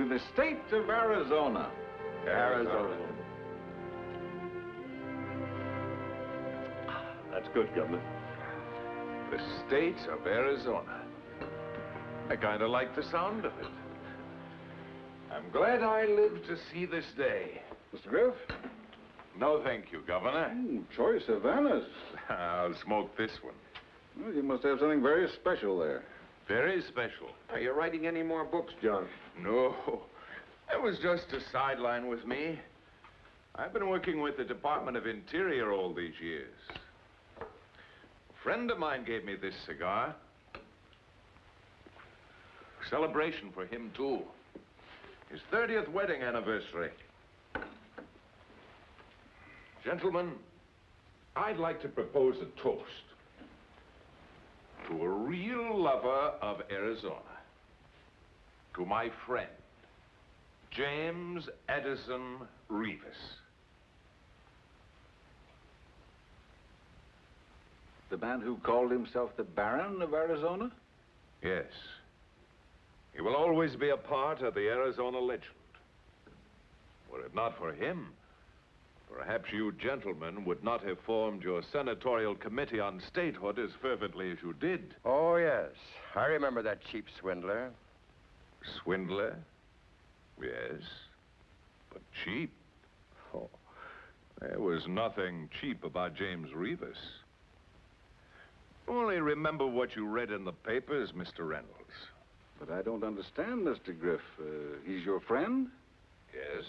the state of Arizona. Arizona. That's good, Governor. The state of Arizona. I kind of like the sound of it. I'm glad I lived to see this day. Mr. Griff? No, thank you, Governor. Choice Havanas. I'll smoke this one. Well, you must have something very special there. Very special. Are you writing any more books, John? No, that was just a sideline with me. I've been working with the Department of Interior all these years. A friend of mine gave me this cigar. Celebration for him, too. His 30th wedding anniversary. Gentlemen, I'd like to propose a toast to a real lover of Arizona. To my friend, James Addison Reavis. The man who called himself the Baron of Arizona? Yes. He will always be a part of the Arizona legend. Were it not for him, perhaps you gentlemen would not have formed your senatorial committee on statehood as fervently as you did. Oh, yes. I remember that cheap swindler. Swindler? Yes. But cheap? Oh, there was nothing cheap about James Reavis. Only remember what you read in the papers, Mr. Reynolds. But I don't understand, Mr. Griff. He's your friend? Yes.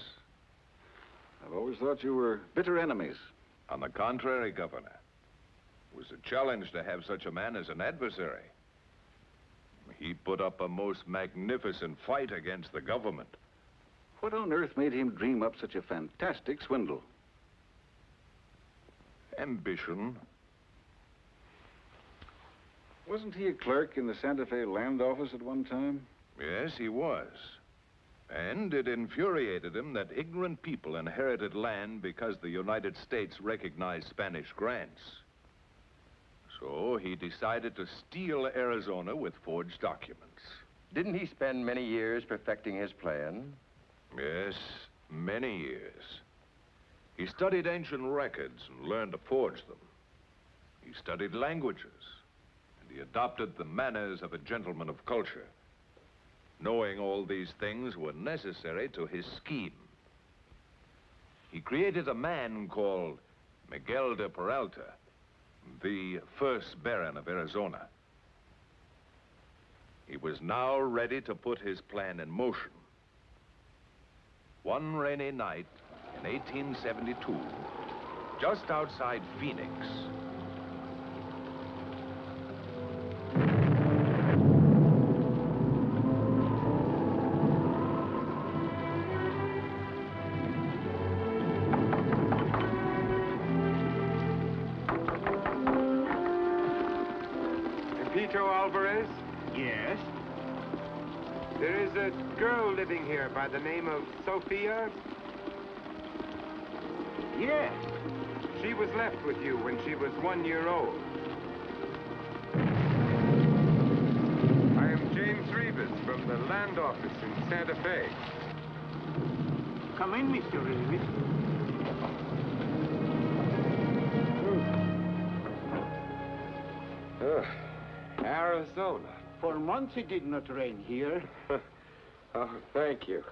I've always thought you were bitter enemies. On the contrary, Governor. It was a challenge to have such a man as an adversary. He put up a most magnificent fight against the government. What on earth made him dream up such a fantastic swindle? Ambition. Wasn't he a clerk in the Santa Fe land office at one time? Yes, he was. And it infuriated him that ignorant people inherited land because the United States recognized Spanish grants. So he decided to steal Arizona with forged documents. Didn't he spend many years perfecting his plan? Yes, many years. He studied ancient records and learned to forge them. He studied languages, and he adopted the manners of a gentleman of culture. Knowing all these things were necessary to his scheme. He created a man called Miguel de Peralta, the first Baron of Arizona. He was now ready to put his plan in motion. One rainy night in 1872, just outside Phoenix, Yes? There is a girl living here by the name of Sophia. Yes. She was left with you when she was 1 year old. I am James Reavis from the land office in Santa Fe. Come in, Mr. Reavis. Arizona. For months it did not rain here. Oh, thank you.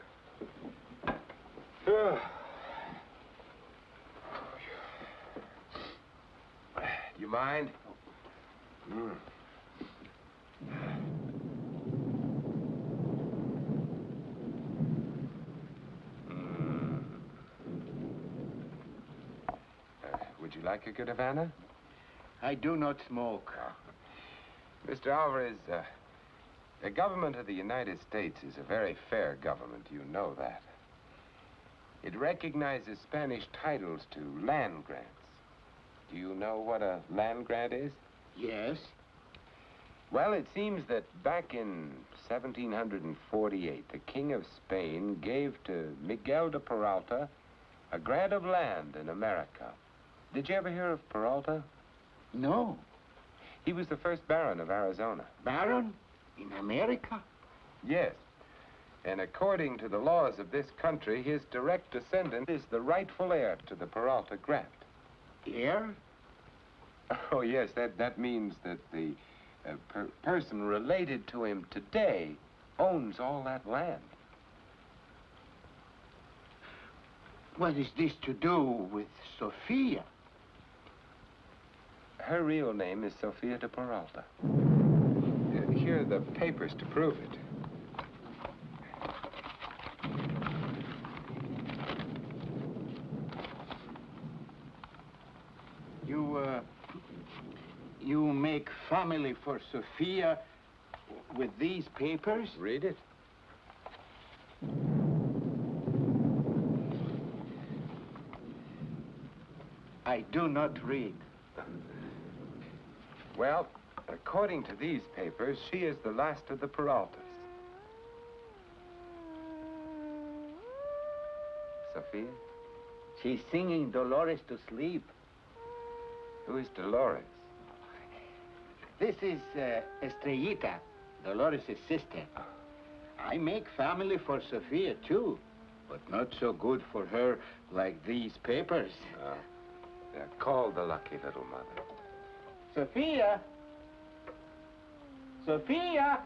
You mind? Would you like a good Havana? I do not smoke. Mr. Alvarez, the government of the United States is a very fair government. You know that. It recognizes Spanish titles to land grants. Do you know what a land grant is? Yes. Well, it seems that back in 1748, the King of Spain gave to Miguel de Peralta a grant of land in America. Did you ever hear of Peralta? No. He was the first Baron of Arizona. Baron? In America? Yes. And according to the laws of this country, his direct descendant is the rightful heir to the Peralta grant. Heir? Oh, yes, that means that the person related to him today owns all that land. What is this to do with Sophia? Her real name is Sofia de Peralta. Here are the papers to prove it. You make family for Sophia with these papers? Read it. I do not read. Well, according to these papers, she is the last of the Peraltas. Sophia? She's singing Dolores to sleep. Who is Dolores? This is Estrellita, Dolores' sister. I make family for Sophia, too, but not so good for her like these papers. Yeah, call the lucky little mother. Sophia! Sophia!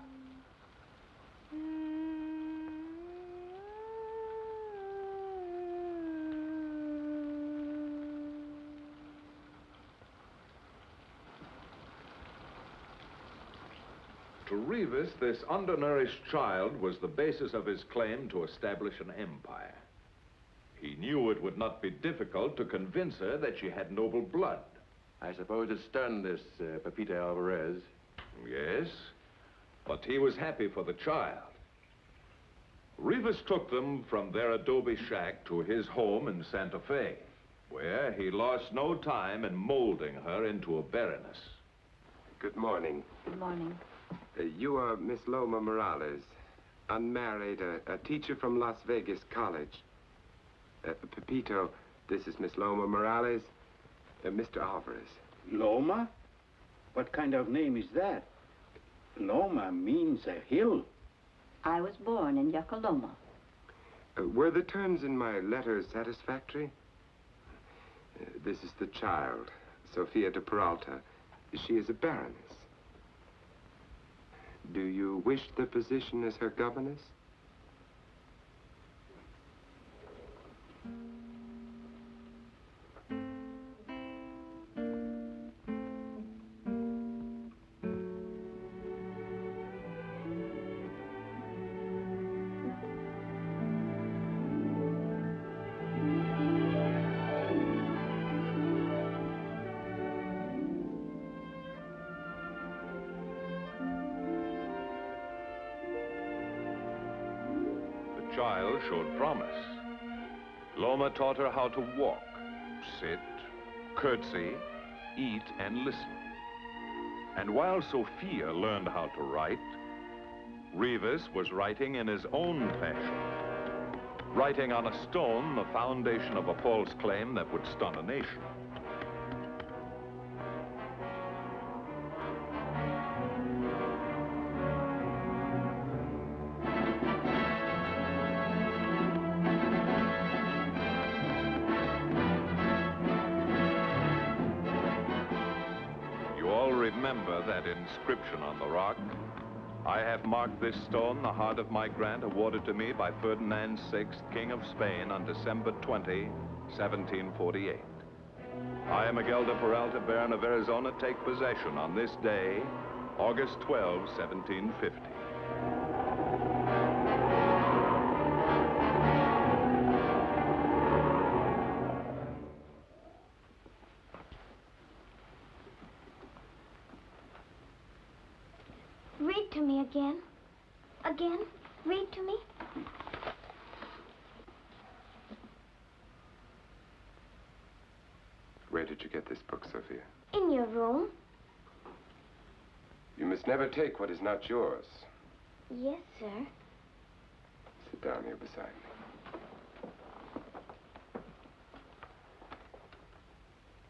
To Reavis, this undernourished child was the basis of his claim to establish an empire. He knew it would not be difficult to convince her that she had noble blood. I suppose it stunned this Pepita Alvarez. Yes, but he was happy for the child. Reavis took them from their adobe shack to his home in Santa Fe, where he lost no time in molding her into a baroness. Good morning. Good morning. You are Miss Loma Morales, unmarried, a teacher from Las Vegas College. Pepito, this is Miss Loma Morales, Mr. Alvarez. Loma? What kind of name is that? Loma means a hill. I was born in Yakaloma. Were the terms in my letter satisfactory? This is the child, Sofia de Peralta. She is a baroness. Do you wish the position as her governess? The child showed promise. Loma taught her how to walk, sit, curtsy, eat, and listen. And while Sophia learned how to write, Reavis was writing in his own fashion, writing on a stone the foundation of a false claim that would stun a nation. Remember that inscription on the rock. I have marked this stone the heart of my grant awarded to me by Ferdinand VI, King of Spain, on December 20, 1748. I, Miguel de Peralta, Baron of Arizona, take possession on this day, August 12, 1750. Read to me again. Again. Read to me. Where did you get this book, Sophia? In your room. You must never take what is not yours. Yes, sir. Sit down here beside me.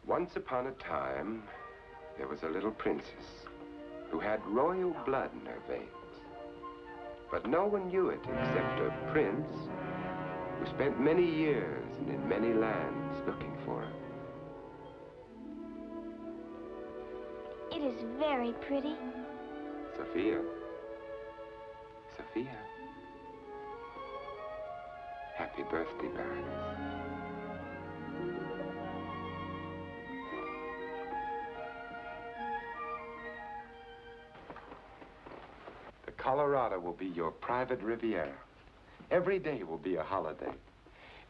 Once upon a time, there was a little princess who had royal blood in her veins. But no one knew it except a prince who spent many years and in many lands looking for her. It is very pretty. Sophia. Sophia. Happy birthday, Baroness. The Colorado will be your private Riviera. Every day will be a holiday.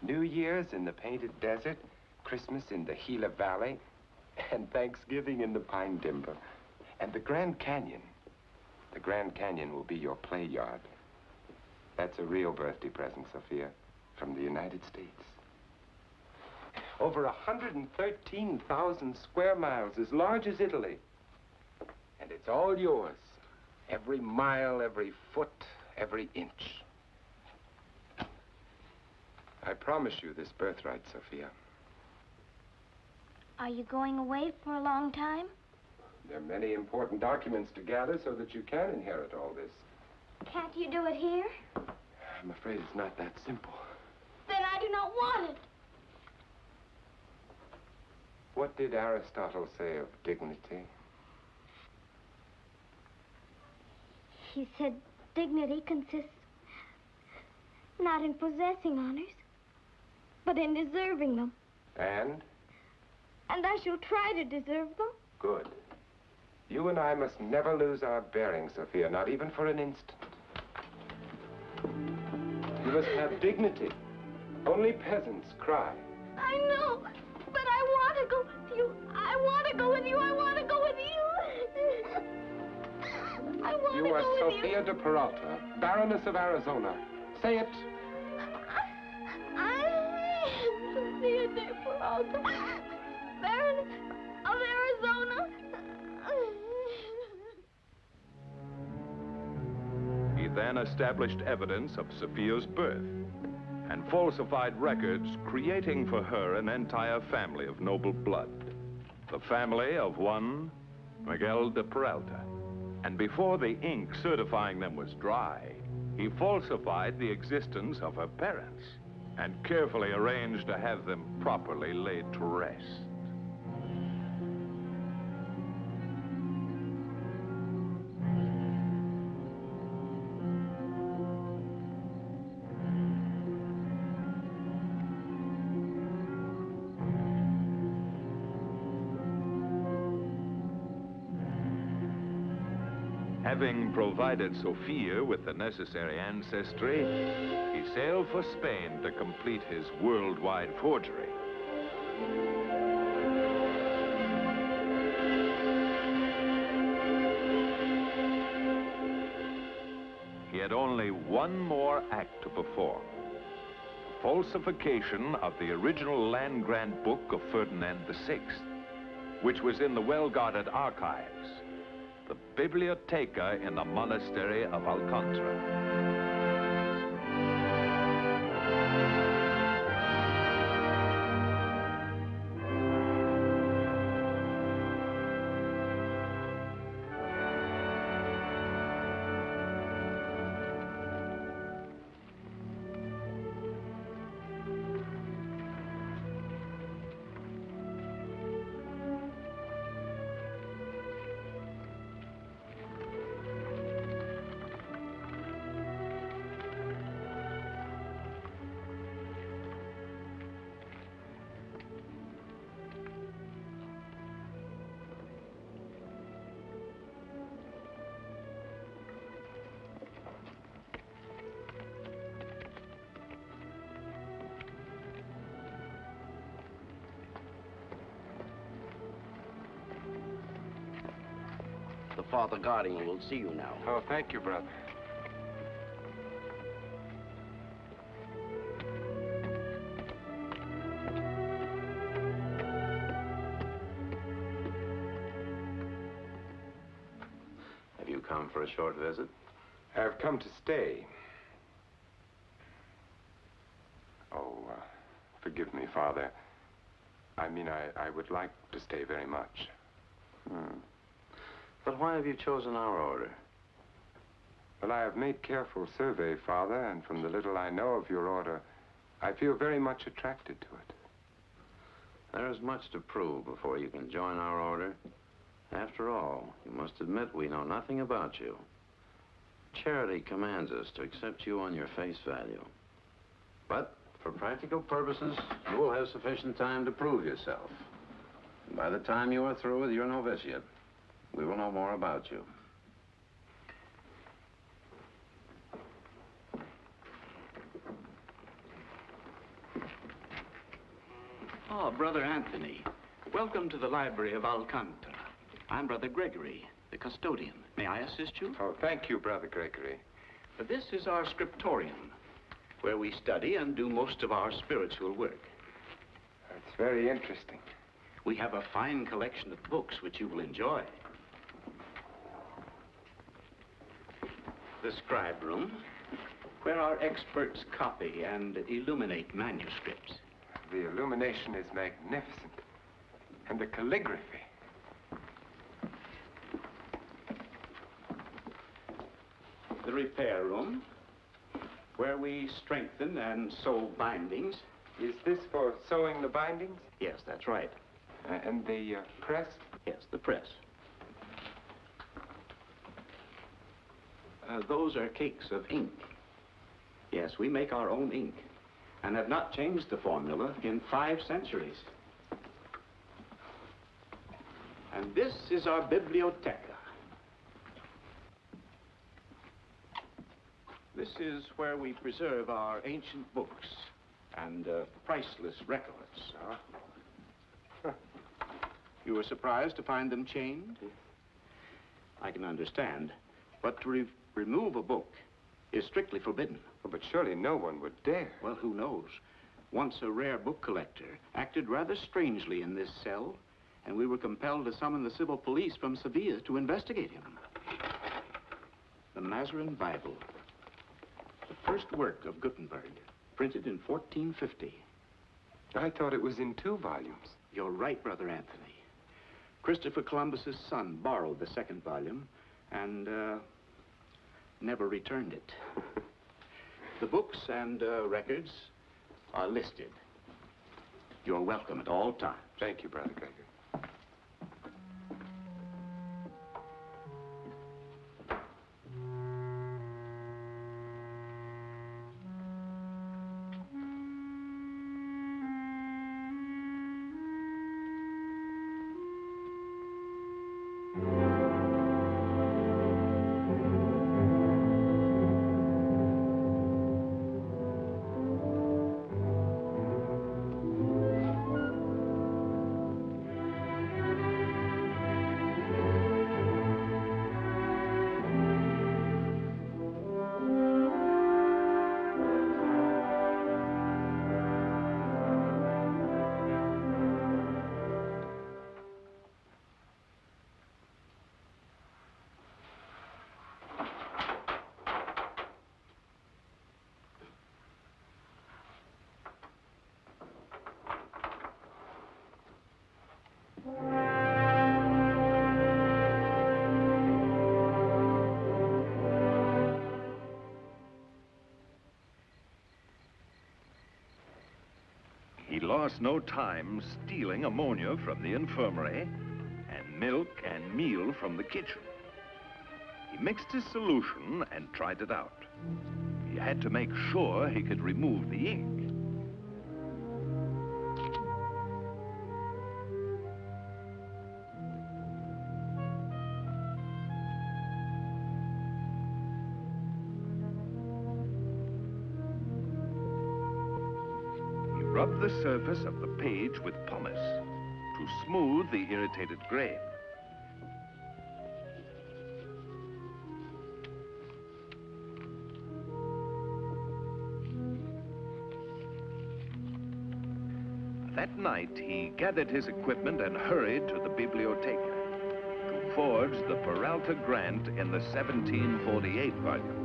New Year's in the Painted Desert, Christmas in the Gila Valley, and Thanksgiving in the Pine Timber. And the Grand Canyon. The Grand Canyon will be your play yard. That's a real birthday present, Sophia, from the United States. Over 113,000 square miles, as large as Italy. And it's all yours. Every mile, every foot, every inch. I promise you this birthright, Sophia. Are you going away for a long time? There are many important documents to gather so that you can inherit all this. Can't you do it here? I'm afraid it's not that simple. Then I do not want it. What did Aristotle say of dignity? He said dignity consists not in possessing honors, but in deserving them. And? And I shall try to deserve them. Good. You and I must never lose our bearings, Sophia, not even for an instant. You must have dignity. Only peasants cry. I know, but I want to go with you. I want to go with you. I want to go with you. I want to You are go with Sophia de Peralta, Baroness of Arizona. Say it. I'm Sophia de Peralta, Baroness of Arizona. He then established evidence of Sophia's birth and falsified records, creating for her an entire family of noble blood. The family of one Miguel de Peralta. And before the ink certifying them was dry, he falsified the existence of her parents and carefully arranged to have them properly laid to rest. Having provided Sophia with the necessary ancestry, he sailed for Spain to complete his worldwide forgery. He had only one more act to perform: falsification of the original land grant book of Ferdinand VI, which was in the well-guarded archives, the Biblioteca in the monastery of Alcantara. The Father Guardian will see you now. Oh, thank you, brother. Have you come for a short visit? I've come to stay. Oh, forgive me, Father. I mean, I would like to stay very much. But why have you chosen our order? Well, I have made careful survey, Father, and from the little I know of your order, I feel very much attracted to it. There is much to prove before you can join our order. After all, you must admit we know nothing about you. Charity commands us to accept you on your face value. But for practical purposes, you will have sufficient time to prove yourself. And by the time you are through with your novitiate, we will know more about you. Oh, Brother Anthony. Welcome to the library of Alcantara. I'm Brother Gregory, the custodian. May I assist you? Oh, thank you, Brother Gregory. This is our scriptorium, where we study and do most of our spiritual work. It's very interesting. We have a fine collection of books which you will enjoy. The scribe room, where our experts copy and illuminate manuscripts. The illumination is magnificent. And the calligraphy. The repair room, where we strengthen and sew bindings. Is this for sewing the bindings? Yes, that's right. And the press? Yes, the press. Those are cakes of ink. Yes, we make our own ink and have not changed the formula in 5 centuries. And this is our biblioteca. This is where we preserve our ancient books and priceless records. You were surprised to find them chained? I can understand, but to remove a book is strictly forbidden. Oh, but surely no one would dare. Well, who knows? Once a rare book collector acted rather strangely in this cell, and we were compelled to summon the civil police from Sevilla to investigate him. The Mazarin Bible, the first work of Gutenberg, printed in 1450. I thought it was in 2 volumes. You're right, Brother Anthony. Christopher Columbus's son borrowed the 2nd volume and never returned it. The books and records are listed. You're welcome at all times. Thank you, Brother Gregory. He lost no time stealing ammonia from the infirmary and milk and meal from the kitchen. He mixed his solution and tried it out. He had to make sure he could remove the ink. Rub the surface of the page with pumice to smooth the irritated grain. That night, he gathered his equipment and hurried to the biblioteca to forge the Peralta grant in the 1748 volume.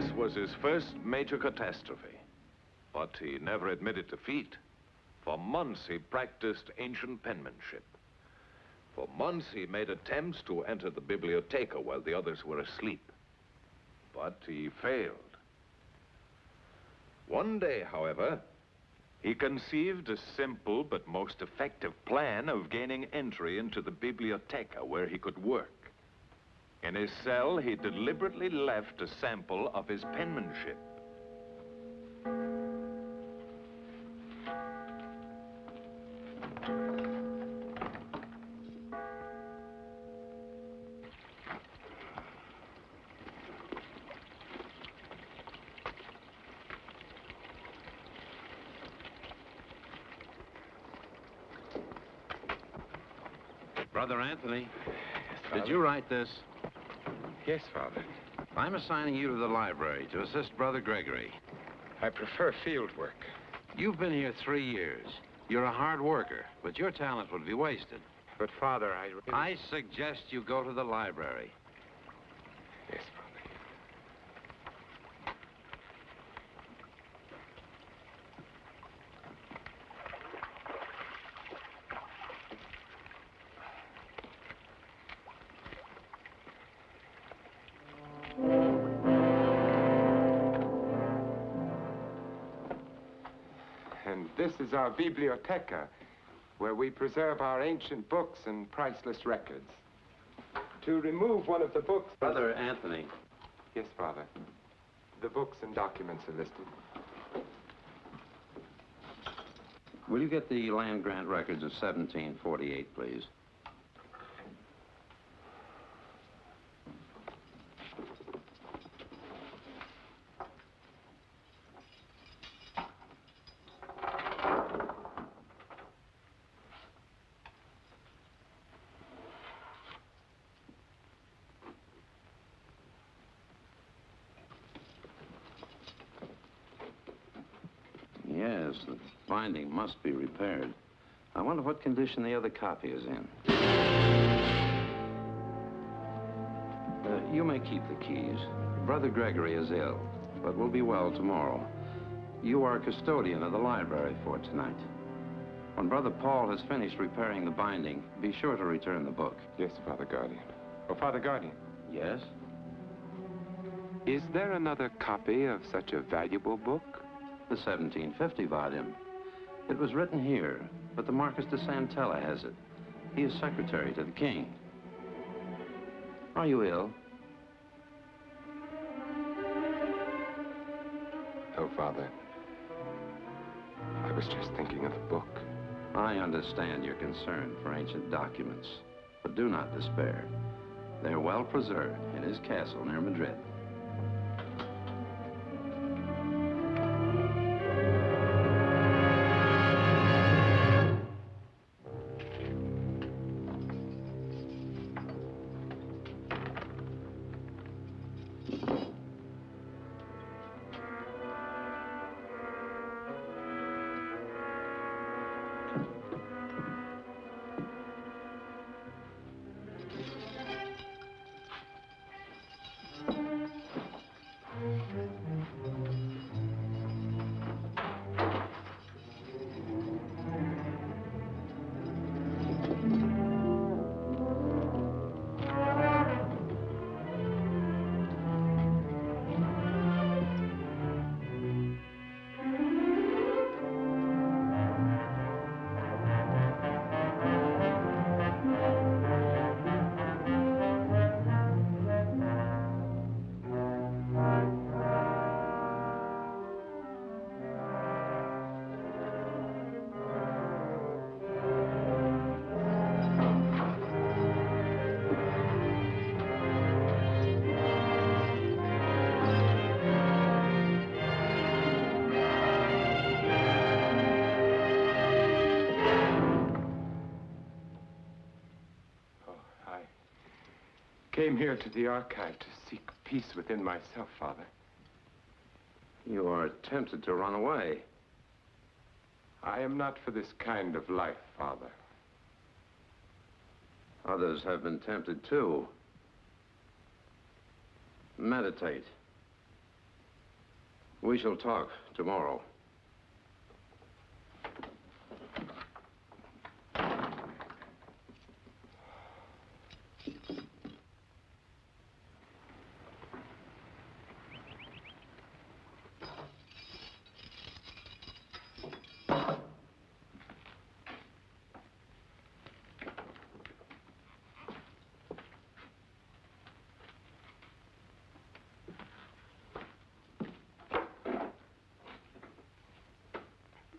This was his first major catastrophe, but he never admitted defeat. For months, he practiced ancient penmanship. For months, he made attempts to enter the biblioteca while the others were asleep. But he failed. One day, however, he conceived a simple but most effective plan of gaining entry into the biblioteca where he could work. In his cell, he deliberately left a sample of his penmanship. Brother Anthony, did you write this? Yes, Father. I'm assigning you to the library to assist Brother Gregory. I prefer field work. You've been here 3 years. You're a hard worker, but your talent would be wasted. But, Father, I suggest you go to the library. Yes, Father. And this is our biblioteca, where we preserve our ancient books and priceless records. To remove one of the books... Brother Anthony. Yes, Father. The books and documents are listed. Will you get the land grant records of 1748, please? Yes, the binding must be repaired. I wonder what condition the other copy is in. You may keep the keys. Brother Gregory is ill, but will be well tomorrow. You are custodian of the library for tonight. When Brother Paul has finished repairing the binding, be sure to return the book. Yes, Father Guardian. Oh, Father Guardian. Yes? Is there another copy of such a valuable book? The 1750 volume. It was written here, but the Marquis de Santella has it. He is secretary to the king. Are you ill? Oh, Father. I was just thinking of the book. I understand your concern for ancient documents, but do not despair. They're well preserved in his castle near Madrid. Came here to the archive to seek peace within myself, Father. You are tempted to run away. I am not for this kind of life, Father. Others have been tempted too. Meditate. We shall talk tomorrow.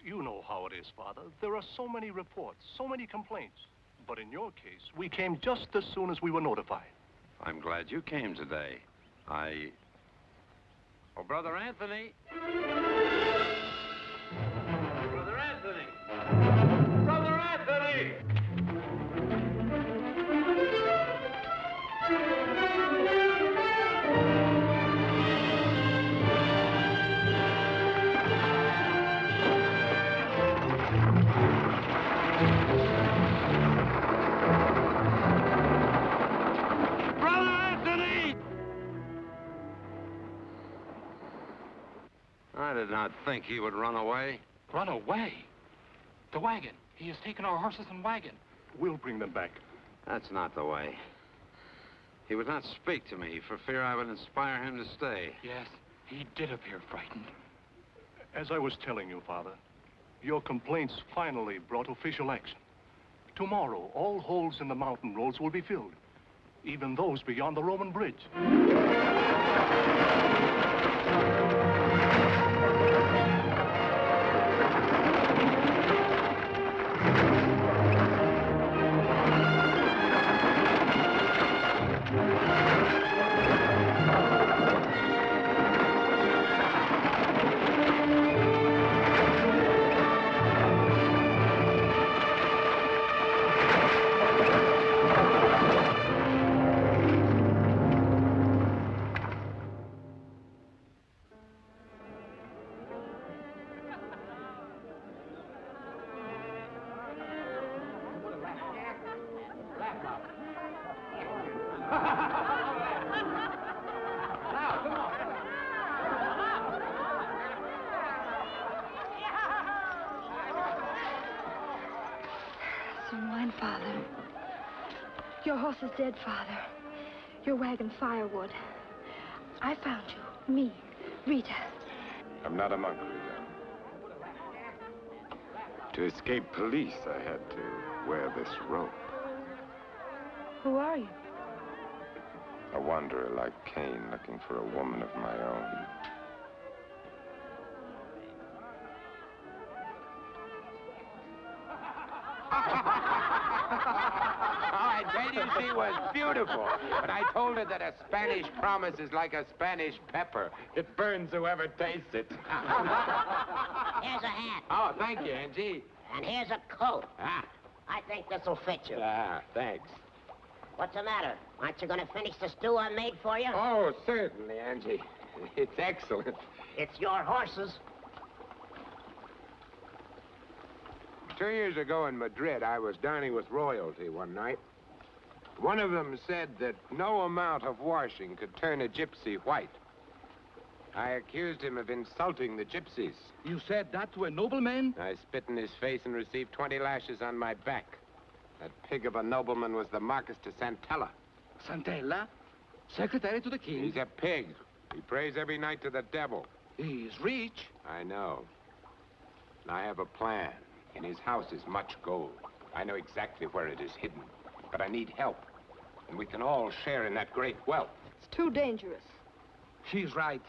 You know how it is, Father. There are so many reports, so many complaints. But in your case, we came just as soon as we were notified. I'm glad you came today. Oh, Brother Anthony! Brother Anthony! Brother Anthony! I did not think he would run away. Run away? The wagon. He has taken our horses and wagon. We'll bring them back. That's not the way. He would not speak to me for fear I would inspire him to stay. Yes, he did appear frightened. As I was telling you, Father, your complaints finally brought official action. Tomorrow, all holes in the mountain roads will be filled, even those beyond the Roman bridge. Some wine, Father. Your horse is dead, Father. Your wagon firewood. I found you. Me, Rita. I'm not a monk, Rita. To escape police, I had to wear this rope. Who are you? A wanderer like Cain looking for a woman of my own. I tell you, she was beautiful. But I told her that a Spanish promise is like a Spanish pepper. It burns whoever tastes it. Here's a hat. Oh, thank you, Angie. And here's a coat. Ah, I think this'll fit you. Thanks. What's the matter? Aren't you gonna finish the stew I made for you? Oh, certainly, Angie. It's excellent. It's your horses. 2 years ago in Madrid, I was dining with royalty one night. One of them said that no amount of washing could turn a gypsy white. I accused him of insulting the gypsies. You said that to a nobleman? I spit in his face and received 20 lashes on my back. That pig of a nobleman was the Marquis de Santella. Santella? Secretary to the king? He's a pig. He prays every night to the devil. He's rich. I know. And I have a plan. In his house is much gold. I know exactly where it is hidden. But I need help. And we can all share in that great wealth. It's too dangerous. She's right.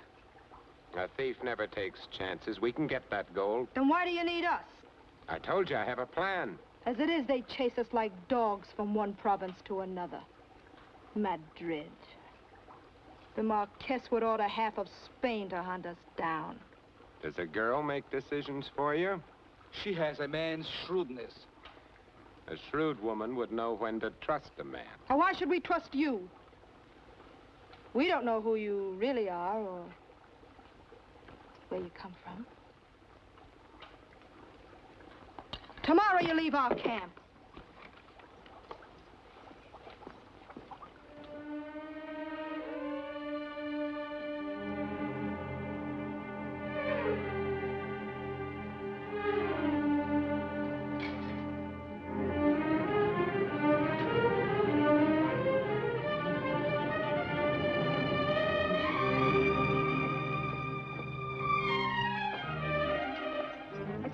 A thief never takes chances. We can get that gold. Then why do you need us? I told you I have a plan. As it is, they chase us like dogs from one province to another. Madrid. The Marquess would order half of Spain to hunt us down. Does a girl make decisions for you? She has a man's shrewdness. A shrewd woman would know when to trust a man. Now, why should we trust you? We don't know who you really are or where you come from. Tomorrow you leave our camp.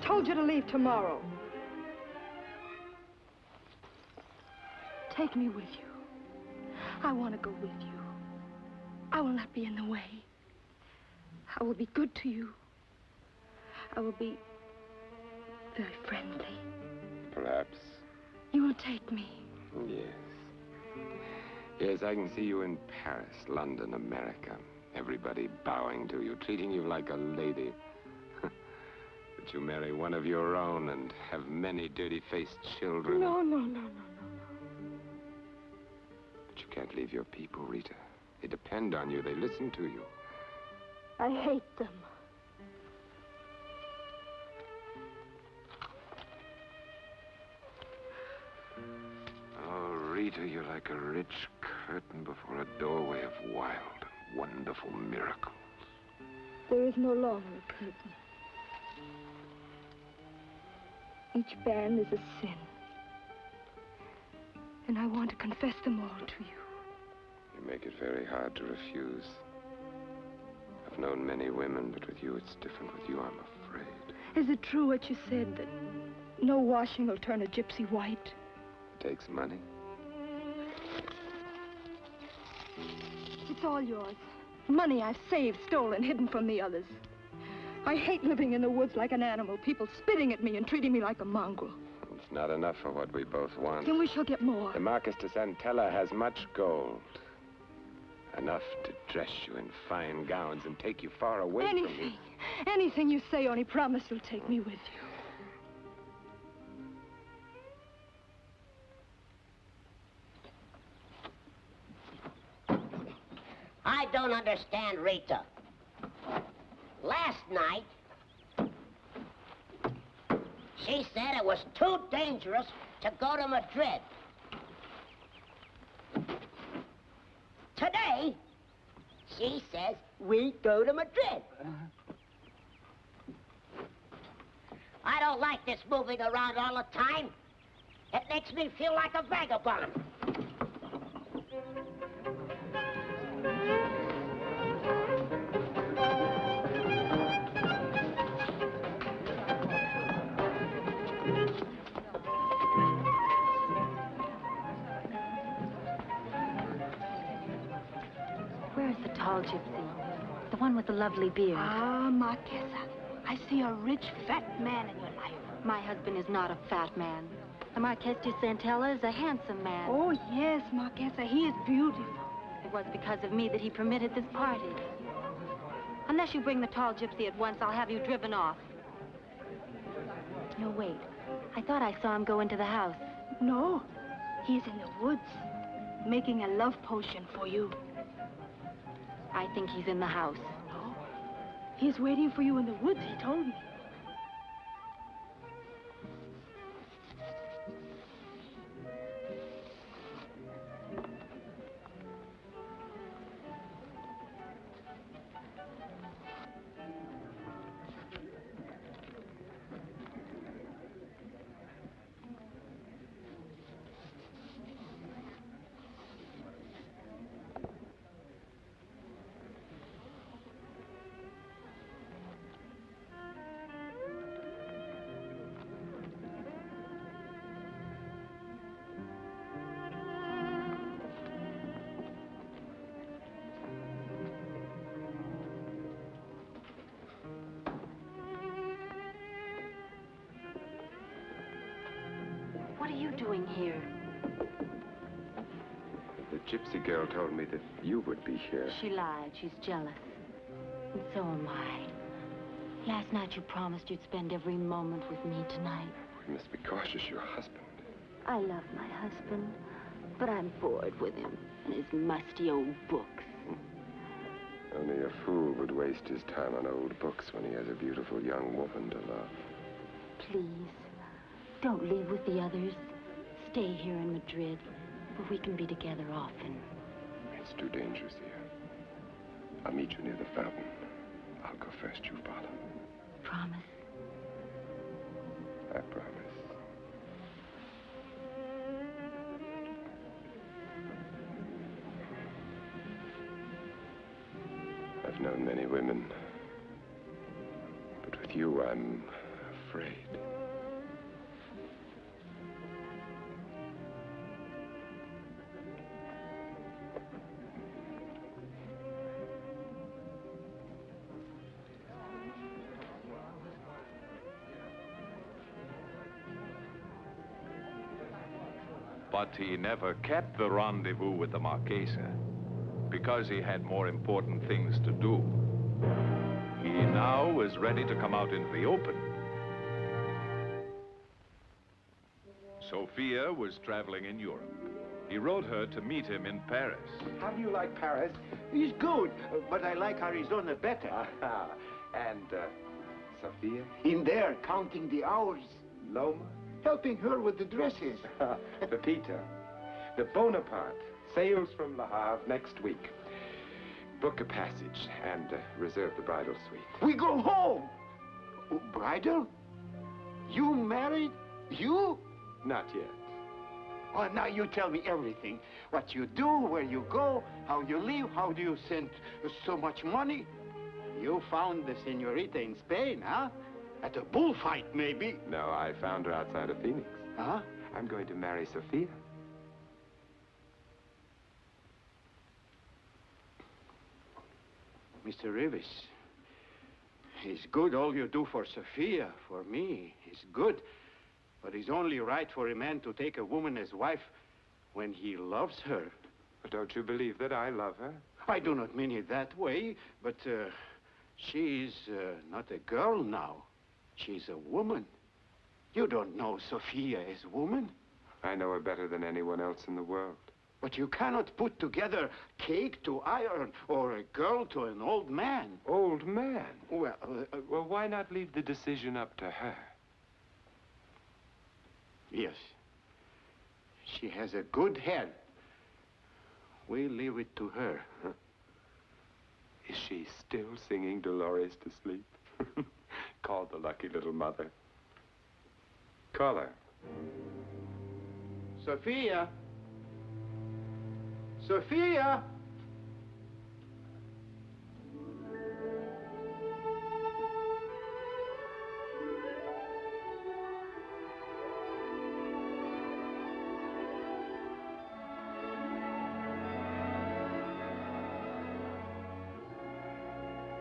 told you to leave tomorrow. Take me with you. I want to go with you. I will not be in the way. I will be good to you. I will be very friendly. Perhaps. You will take me. Yes. Yes, I can see you in Paris, London, America. Everybody bowing to you, treating you like a lady. But you marry one of your own and have many dirty-faced children. No, no, no, no, no, no. But you can't leave your people, Rita. They depend on you. They listen to you. I hate them. Oh, Rita, you're like a rich curtain before a doorway of wild and wonderful miracles. There is no longer a curtain. Each band is a sin. And I want to confess them all to you. You make it very hard to refuse. I've known many women, but with you it's different. With you, I'm afraid. Is it true what you said, that no washing will turn a gypsy white? It takes money. It's all yours. Money I've saved, stolen, hidden from the others. I hate living in the woods like an animal, people spitting at me and treating me like a mongrel. It's not enough for what we both want. Then we shall get more. The Marquis de Santella has much gold. Enough to dress you in fine gowns and take you far away from me. Anything you say, only promise you'll take me with you. I don't understand Rita. Last night, she said it was too dangerous to go to Madrid. Today, she says we go to Madrid. I don't like this moving around all the time. It makes me feel like a vagabond. Where's the tall gypsy? The one with the lovely beard. Ah, Marquesa. I see a rich, fat man in your life. My husband is not a fat man. The Marquis de Santella is a handsome man. Oh, yes, Marquesa. He is beautiful. It was because of me that he permitted this party. Unless you bring the tall gypsy at once, I'll have you driven off. No, wait. I thought I saw him go into the house. No. He's in the woods, making a love potion for you. I think he's in the house. No. He's waiting for you in the woods, he told me. What are you doing here? The gypsy girl told me that you would be here. She lied. She's jealous. And so am I. Last night you promised you'd spend every moment with me tonight. We must be cautious, your husband. I love my husband, but I'm bored with him and his musty old books. Only a fool would waste his time on old books when he has a beautiful young woman to love. Please, don't leave with the others. Stay here in Madrid, where we can be together often. It's too dangerous here. I'll meet you near the fountain. I'll go first, you follow. Promise? I promise. I've known many women, but with you, I'm afraid. But he never kept the rendezvous with the Marquesa because he had more important things to do. He now was ready to come out into the open. Sophia was traveling in Europe. He wrote her to meet him in Paris. How do you like Paris? It's good, but I like Arizona better. And, Sophia? In there, counting the hours. Loma? Helping her with the dresses. Pepita, the Bonaparte sails from Le Havre next week. Book a passage and reserve the bridal suite. We go home! Oh, bridal? You married? You? Not yet. Oh, now you tell me everything. What you do, where you go, how you live, how do you send so much money? You found the senorita in Spain, huh? At a bullfight, maybe. No, I found her outside of Phoenix. Huh? I'm going to marry Sophia. Mr. Reavis, it's good all you do for Sophia, for me. It's good. But it's only right for a man to take a woman as wife when he loves her. But don't you believe that I love her? I do not mean it that way, but she is not a girl now. She's a woman. You don't know Sophia as a woman. I know her better than anyone else in the world. But you cannot put together cake to iron or a girl to an old man. Old man? Well, well, why not leave the decision up to her? Yes. She has a good head. We leave it to her. Huh? Is she still singing Dolores to sleep? Call the lucky little mother. Call her. Sophia! Sophia!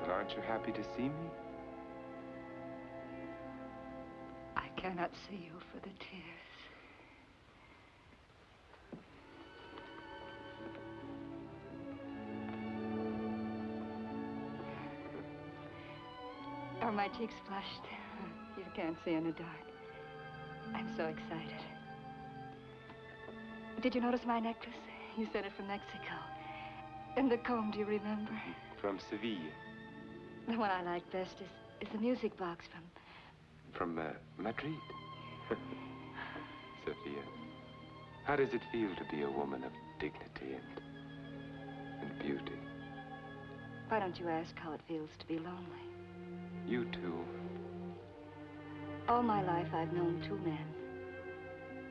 But aren't you happy to see me? I cannot see you for the tears. Are my cheeks flushed? You can't see in the dark. I'm so excited. Did you notice my necklace? You sent it from Mexico. And the comb, do you remember? From Seville. The one I like best is the music box From Madrid. Sophia, how does it feel to be a woman of dignity and beauty? Why don't you ask how it feels to be lonely? You too. All my life, I've known two men.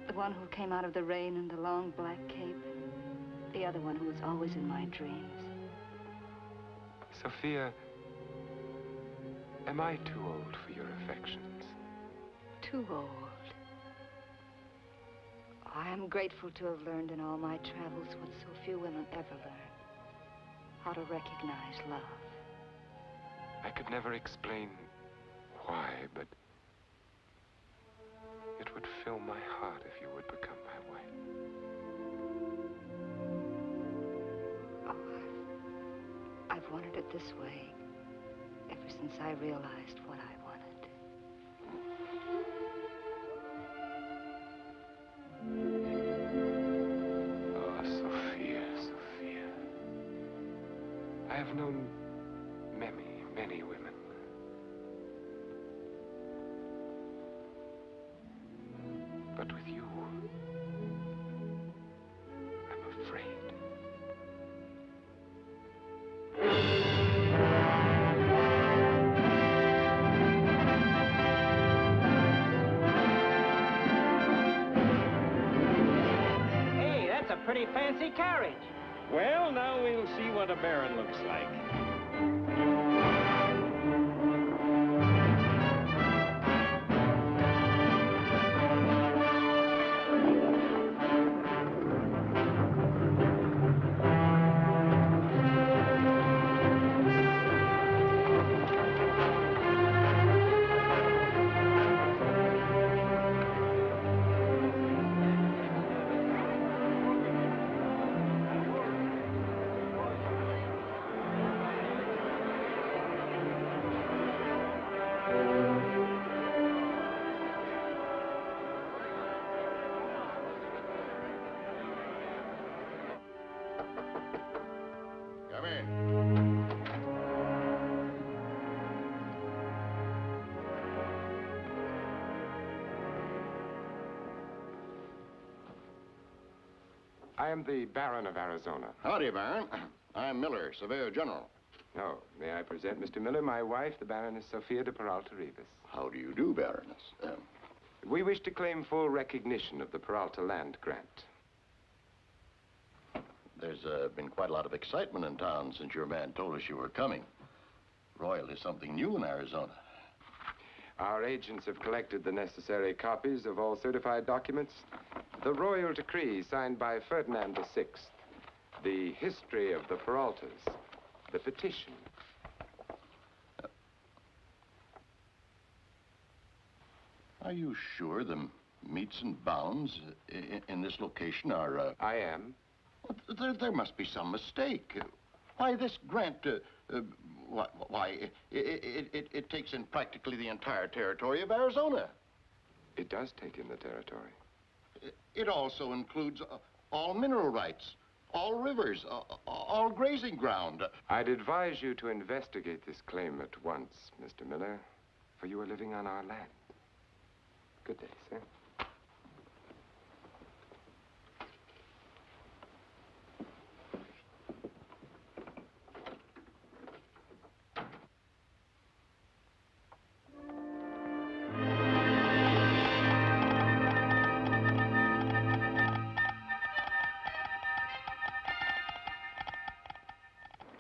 The one who came out of the rain in the long black cape. The other one who was always in my dreams. Sophia, am I too old for your affections? Too old. I am grateful to have learned in all my travels what so few women ever learn. How to recognize love. I could never explain why, but it would fill my heart if you would become my wife. Oh, I've wanted it this way ever since I realized what I wanted. Oh, Sophia, Sophia. I have known many women. But with you, I'm afraid. Hey, that's a pretty fancy carriage. Well, now we'll see what a baron looks like. I am the Baron of Arizona. Howdy, Baron. I'm Miller, Surveyor General. Oh, may I present Mr. Miller, my wife, the Baroness Sophia de Peralta Reavis. How do you do, Baroness? We wish to claim full recognition of the Peralta land grant. There's been quite a lot of excitement in town since your man told us you were coming. Royalty is something new in Arizona. Our agents have collected the necessary copies of all certified documents. The royal decree signed by Ferdinand VI, the history of the Peraltas, the petition. Are you sure the meets and bounds in this location are... I am. There must be some mistake. Why, this grant, it takes in practically the entire territory of Arizona. It does take in the territory. It also includes all mineral rights, all rivers, all grazing ground. I'd advise you to investigate this claim at once, Mr. Miller, for you are living on our land. Good day, sir.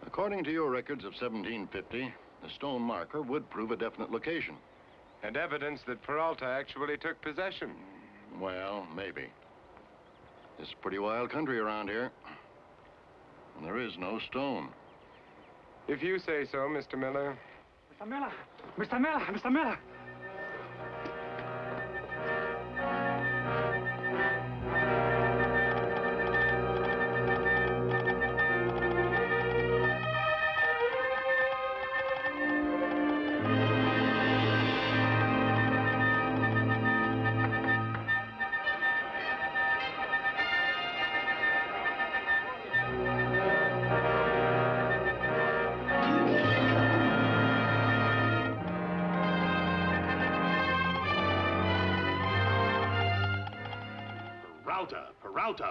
According to your records of 1750, the stone marker would prove a definite location. And evidence that Peralta actually took possession. Well, maybe. It's a pretty wild country around here. And there is no stone. If you say so, Mr. Miller. Mr. Miller! Mr. Miller! Mr. Miller!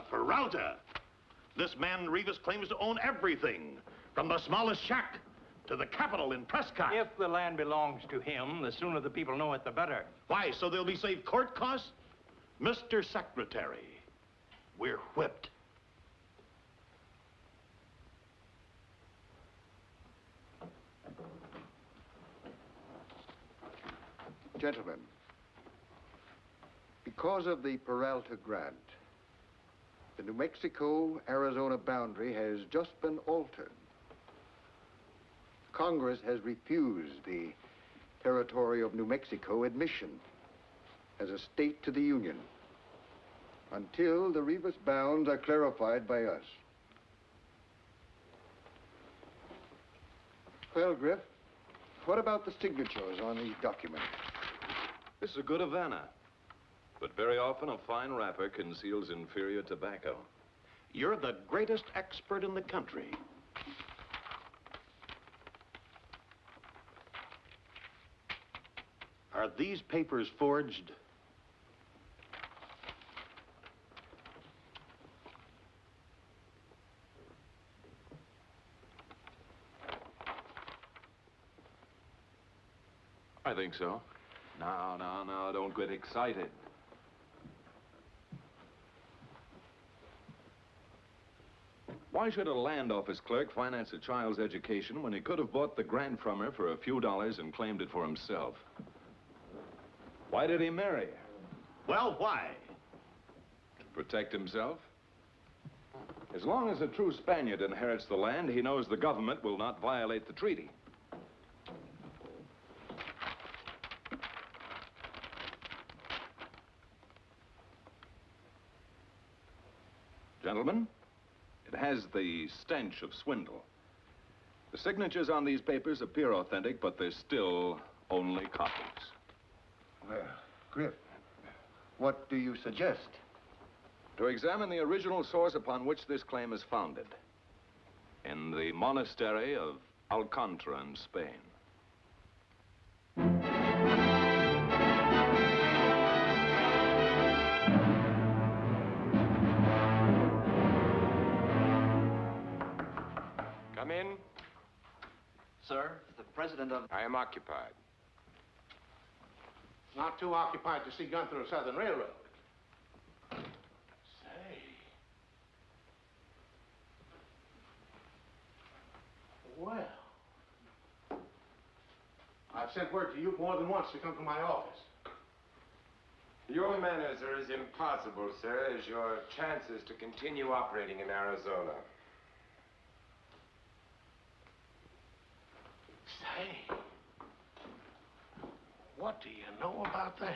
Peralta. This man Reavis claims to own everything, from the smallest shack to the Capitol in Prescott. If the land belongs to him, the sooner the people know it, the better. Why, so they'll be saved court costs? Mr. Secretary, we're whipped. Gentlemen, because of the Peralta grant, the New Mexico-Arizona boundary has just been altered. Congress has refused the territory of New Mexico admission as a state to the Union until the Reavis bounds are clarified by us. Well, Griff, what about the signatures on these documents? This is a good Havana. But very often, a fine wrapper conceals inferior tobacco. You're the greatest expert in the country. Are these papers forged? I think so. No, don't get excited. Why should a land office clerk finance a child's education when he could have bought the grant from her for a few dollars and claimed it for himself? Why did he marry her? Well, why? To protect himself? As long as a true Spaniard inherits the land, he knows the government will not violate the treaty. Gentlemen, it has the stench of swindle. The signatures on these papers appear authentic, but they're still only copies. Well, Griff, what do you suggest? To examine the original source upon which this claim is founded, in the monastery of Alcantara in Spain. Come in. Sir, the president of... I am occupied. Not too occupied to see Gunther of Southern Railroad. Say. Well. I've sent word to you more than once to come to my office. Your manners are as impossible, sir, as your chances to continue operating in Arizona. Say, what do you know about that?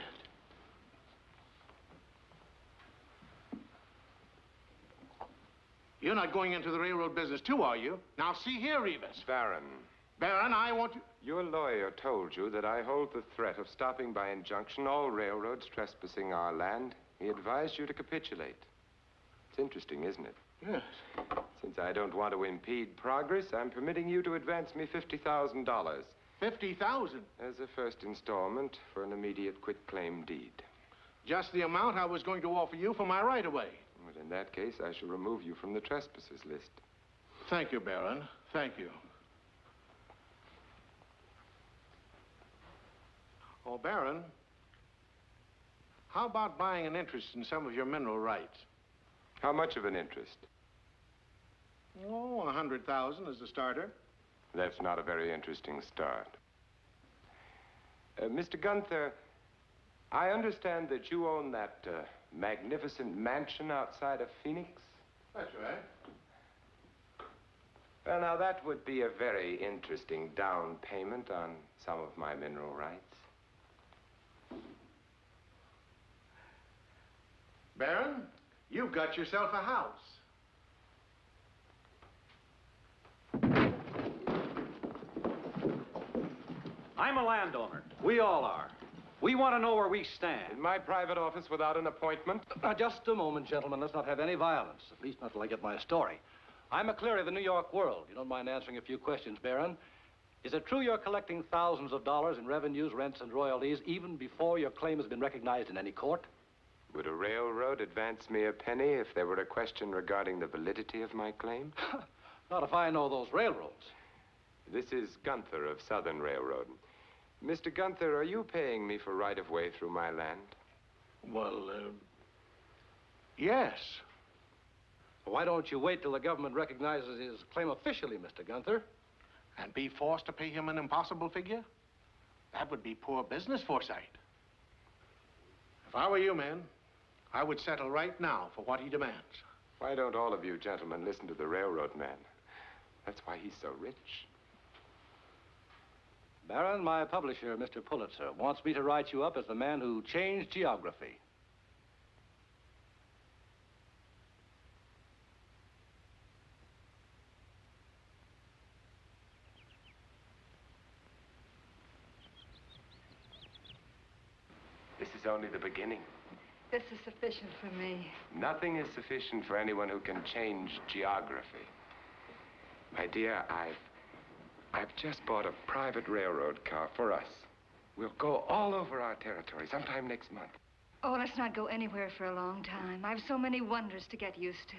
You're not going into the railroad business too, are you? Now, see here, Reavis. Baron. Baron, I want you... Your lawyer told you that I hold the threat of stopping by injunction all railroads trespassing our land. He advised you to capitulate. It's interesting, isn't it? Yes. Since I don't want to impede progress, I'm permitting you to advance me $50,000. $50,000? As a first installment for an immediate quitclaim deed. Just the amount I was going to offer you for my right-of-way. But in that case, I shall remove you from the trespassers list. Thank you, Baron. Thank you. Oh, Baron, how about buying an interest in some of your mineral rights? How much of an interest? Oh, 100,000 as a starter. That's not a very interesting start. Mr. Gunther, I understand that you own that magnificent mansion outside of Phoenix? That's right. Well, now, that would be a very interesting down payment on some of my mineral rights. Baron, you've got yourself a house. I'm a landowner. We all are. We want to know where we stand. In my private office without an appointment? Now, just a moment, gentlemen. Let's not have any violence, at least not till I get my story. I'm McCleary of the New York World. You don't mind answering a few questions, Baron? Is it true you're collecting thousands of dollars in revenues, rents, and royalties even before your claim has been recognized in any court? Would a railroad advance me a penny if there were a question regarding the validity of my claim? Not if I know those railroads. This is Gunther of Southern Railroad. Mr. Gunther, are you paying me for right-of-way through my land? Well, yes. Why don't you wait till the government recognizes his claim officially, Mr. Gunther? And be forced to pay him an impossible figure? That would be poor business foresight. If I were you, men, I would settle right now for what he demands. Why don't all of you gentlemen listen to the railroad man? That's why he's so rich. Baron, my publisher, Mr. Pulitzer, wants me to write you up as the man who changed geography. This is only the beginning. This is sufficient for me. Nothing is sufficient for anyone who can change geography. My dear, I've just bought a private railroad car for us. We'll go all over our territory sometime next month. Oh, let's not go anywhere for a long time. I've so many wonders to get used to.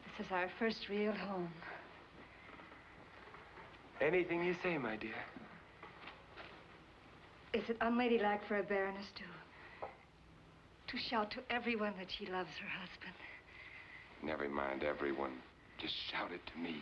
This is our first real home. Anything you say, my dear. Is it unladylike for a baroness to shout to everyone that she loves her husband? Never mind everyone. Just shout it to me.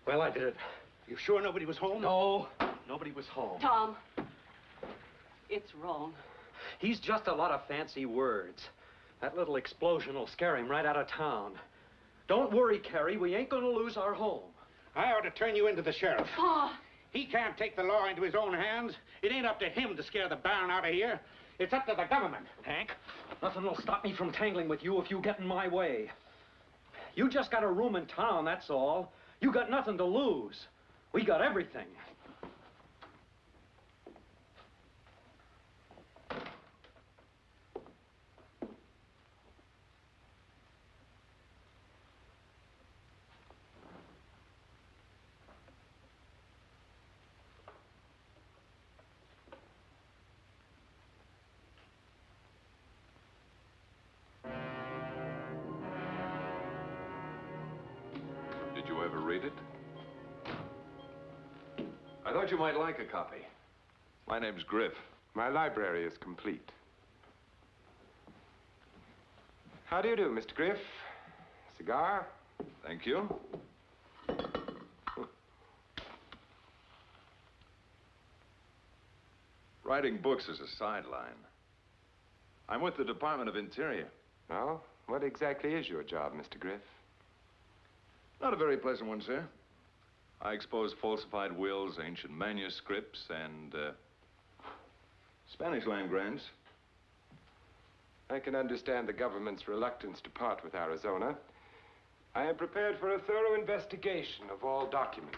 Well, I did it. You sure nobody was home? No, nobody was home. Tom, It's wrong. He's just a lot of fancy words. That little explosion will scare him right out of town. Don't worry, Carrie. We ain't gonna lose our home. I ought to turn you into the sheriff. Pa! He can't take the law into his own hands. It ain't up to him to scare the Baron out of here. It's up to the government. Hank, nothing will stop me from tangling with you if you get in my way. You just got a room in town, that's all. You got nothing to lose. We got everything. Did you ever read it? I thought you might like a copy. My name's Griff. My library is complete. How do you do, Mr. Griff? Cigar? Thank you. Writing books is a sideline. I'm with the Department of Interior. Oh? What exactly is your job, Mr. Griff? Not a very pleasant one, sir. I expose falsified wills, ancient manuscripts, and, Spanish land grants. I can understand the government's reluctance to part with Arizona. I am prepared for a thorough investigation of all documents.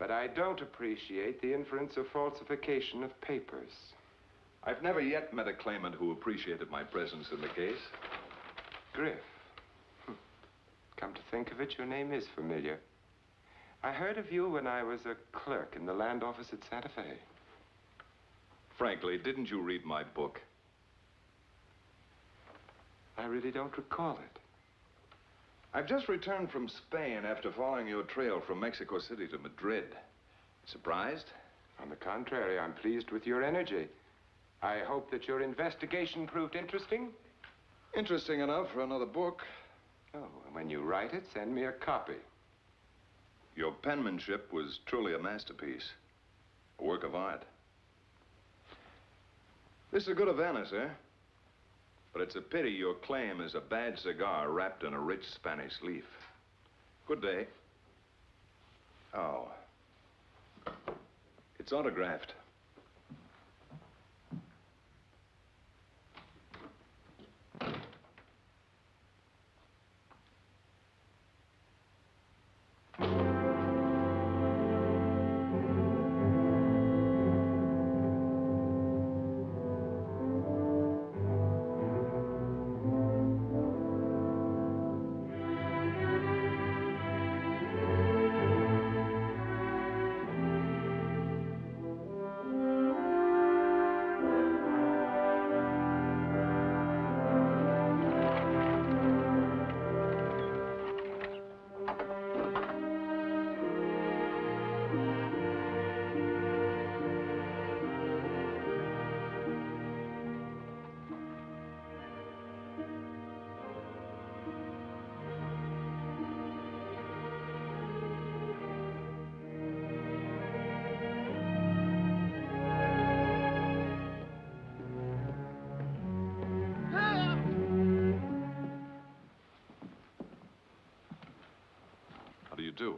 But I don't appreciate the inference of falsification of papers. I've never yet met a claimant who appreciated my presence in the case. Griff. Come to think of it, your name is familiar. I heard of you when I was a clerk in the land office at Santa Fe. Frankly, didn't you read my book? I really don't recall it. I've just returned from Spain after following your trail from Mexico City to Madrid. Surprised? On the contrary, I'm pleased with your energy. I hope that your investigation proved interesting. Interesting enough for another book. Oh, and when you write it, send me a copy. Your penmanship was truly a masterpiece. A work of art. This is a good Havana, sir. But it's a pity your claim is a bad cigar wrapped in a rich Spanish leaf. Good day. Oh. It's autographed.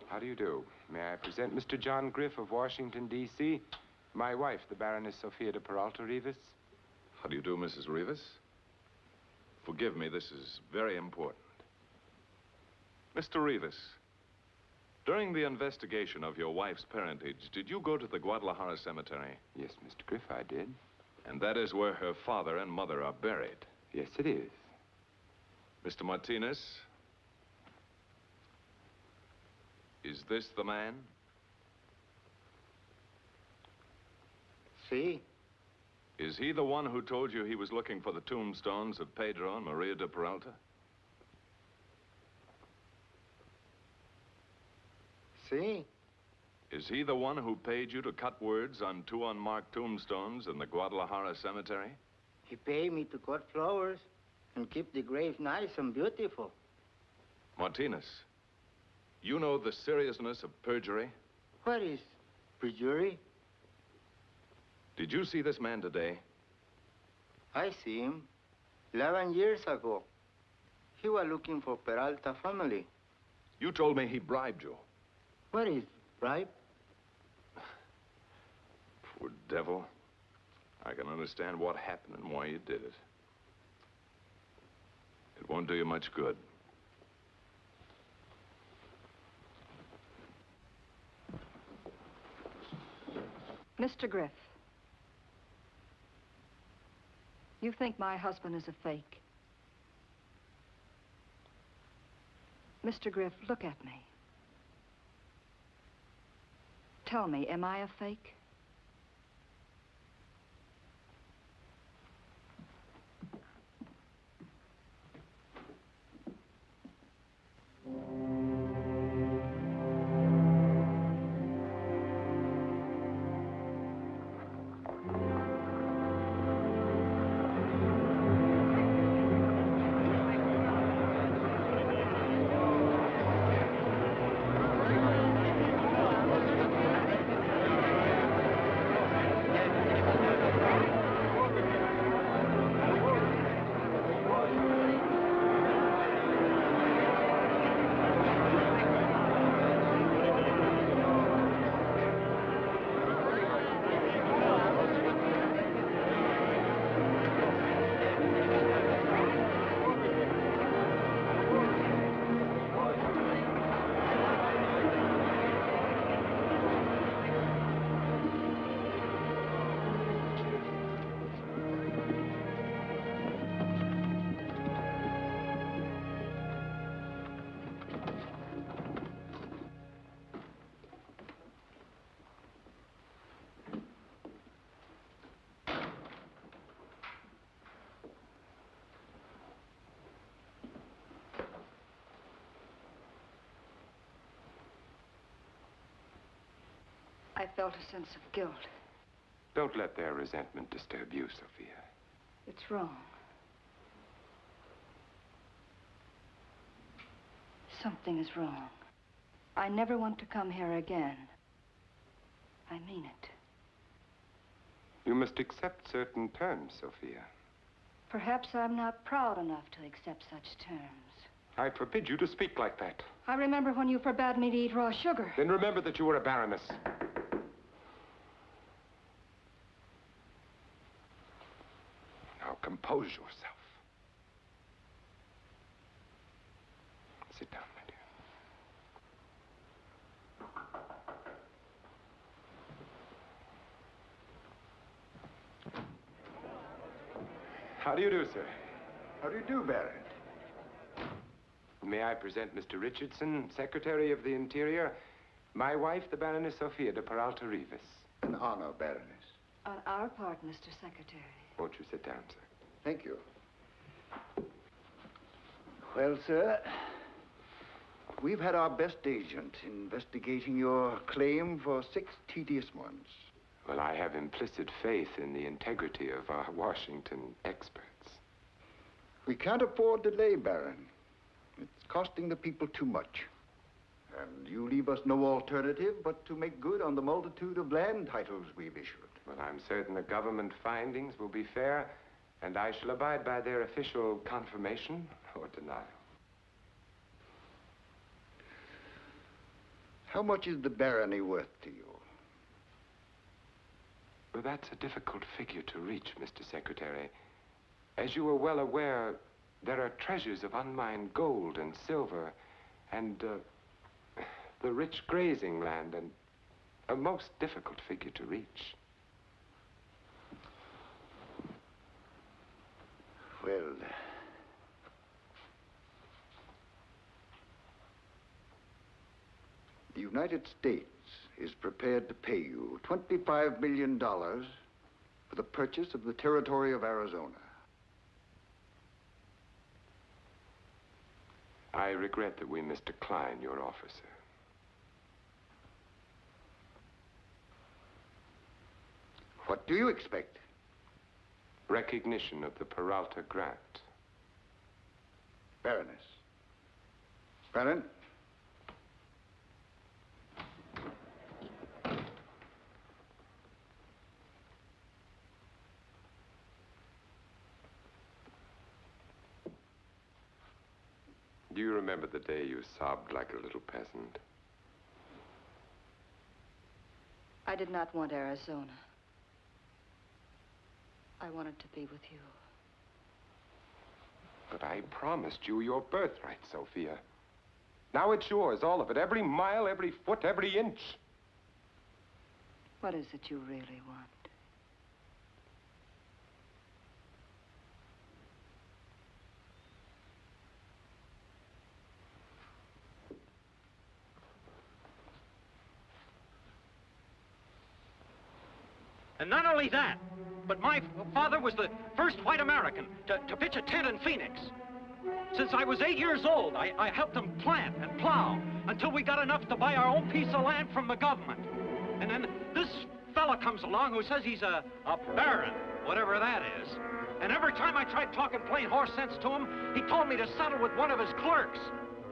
How do you do? May I present Mr. John Griff of Washington, D.C., my wife, the Baroness Sophia de Peralta Reavis. How do you do, Mrs. Reavis? Forgive me, this is very important. Mr. Reavis, during the investigation of your wife's parentage, did you go to the Guadalajara cemetery? Yes, Mr. Griff, I did. And that is where her father and mother are buried? Yes, it is. Mr. Martinez, is this the man? See? Is he the one who told you he was looking for the tombstones of Pedro and Maria de Peralta? See? Is he the one who paid you to cut words on 2 unmarked tombstones in the Guadalajara cemetery? He paid me to cut flowers and keep the grave nice and beautiful. Martinez, you know the seriousness of perjury? What is perjury? Did you see this man today? I see him 11 years ago. He was looking for Peralta family. You told me he bribed you. What is bribe? Poor devil. I can understand what happened and why you did it. It won't do you much good. Mr. Griff, you think my husband is a fake? Mr. Griff, look at me. Tell me, am I a fake? I felt a sense of guilt. Don't let their resentment disturb you, Sophia. It's wrong. Something is wrong. I never want to come here again. I mean it. You must accept certain terms, Sophia. Perhaps I'm not proud enough to accept such terms. I forbid you to speak like that. I remember when you forbade me to eat raw sugar. Then remember that you were a baroness. Now compose yourself. Sit down, my dear. How do you do, sir? How do you do, Baron? May I present Mr. Richardson, Secretary of the Interior, my wife, the Baroness Sophia de Peralta Reavis. An honor, Baroness. On our part, Mr. Secretary. Won't you sit down, sir? Thank you. Well, sir, we've had our best agent investigating your claim for 6 tedious months. Well, I have implicit faith in the integrity of our Washington experts. We can't afford delay, Baron. It's costing the people too much. And you leave us no alternative but to make good on the multitude of land titles we've issued. Well, I'm certain the government findings will be fair, and I shall abide by their official confirmation or denial. How much is the barony worth to you? Well, that's a difficult figure to reach, Mr. Secretary. As you are well aware, there are treasures of unmined gold and silver, and the rich grazing land, and a most difficult figure to reach. Well, the United States is prepared to pay you $25 million for the purchase of the territory of Arizona. I regret that we must decline your offer, sir. What do you expect? Recognition of the Peralta grant. Baroness. Baron? Do you remember the day you sobbed like a little peasant? I did not want Arizona. I wanted to be with you. But I promised you your birthright, Sophia. Now it's yours, all of it. Every mile, every foot, every inch. What is it you really want? And not only that, but my father was the first white American to pitch a tent in Phoenix. Since I was 8 years old, I helped him plant and plow until we got enough to buy our own piece of land from the government. And then this fella comes along who says he's a baron, whatever that is. And every time I tried talking plain horse sense to him, he told me to settle with one of his clerks.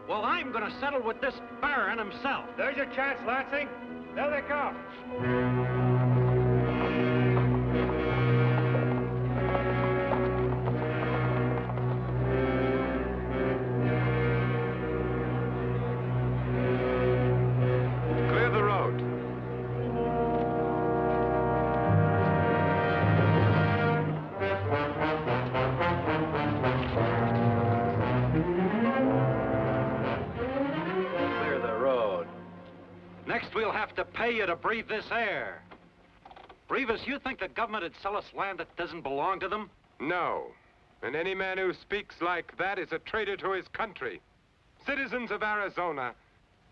Well, I'm gonna settle with this baron himself. There's your chance, Lansing. There they come. We'll have to pay you to breathe this air. Reavis, you think the government would sell us land that doesn't belong to them? No. And any man who speaks like that is a traitor to his country. Citizens of Arizona,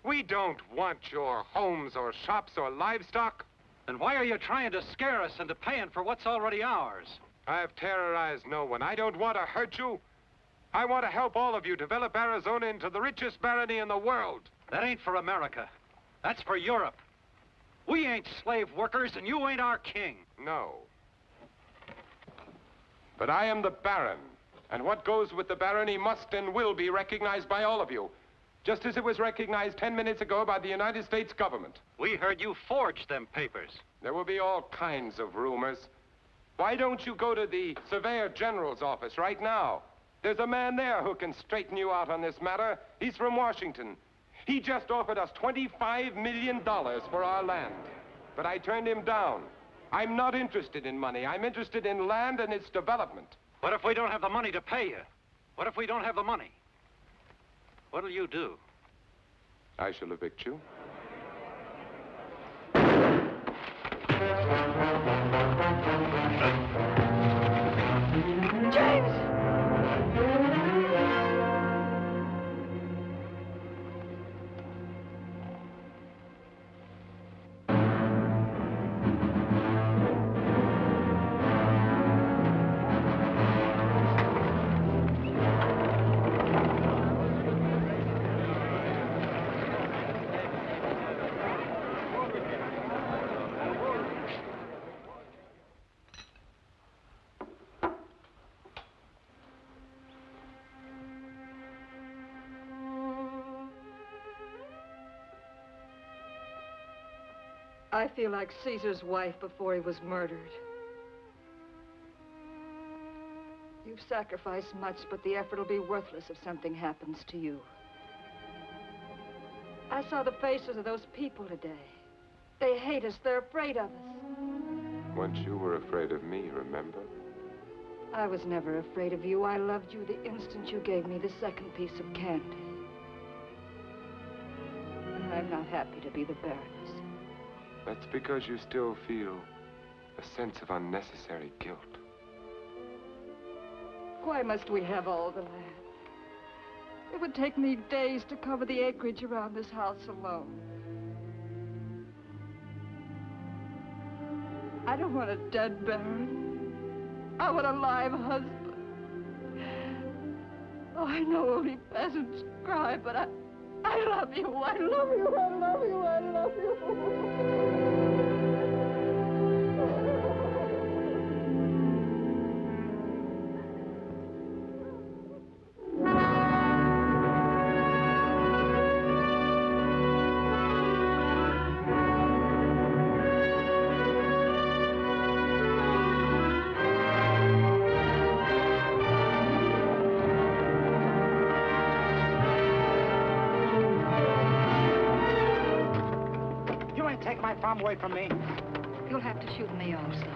we don't want your homes or shops or livestock. Then why are you trying to scare us into paying for what's already ours? I have terrorized no one. I don't want to hurt you. I want to help all of you develop Arizona into the richest barony in the world. That ain't for America. That's for Europe. We ain't slave workers, and you ain't our king. No. But I am the Baron, and what goes with the barony must and will be recognized by all of you, just as it was recognized 10 minutes ago by the United States government. We heard you forged them papers. There will be all kinds of rumors. Why don't you go to the Surveyor General's office right now? There's a man there who can straighten you out on this matter. He's from Washington. He just offered us $25 million for our land, but I turned him down. I'm not interested in money. I'm interested in land and its development. What if we don't have the money to pay you? What if we don't have the money? What'll you do? I shall evict you. James! I feel like Caesar's wife before he was murdered. You've sacrificed much, but the effort will be worthless if something happens to you. I saw the faces of those people today. They hate us. They're afraid of us. Once you were afraid of me, remember? I was never afraid of you. I loved you the instant you gave me the second piece of candy. I'm not happy to be the Baroness. That's because you still feel a sense of unnecessary guilt. Why must we have all the land? It would take me days to cover the acreage around this house alone. I don't want a dead Baron. I want a live husband. Oh, I know only peasants cry, but I love you. I love you. I love you. I love you. arm away from me. You'll have to shoot me also.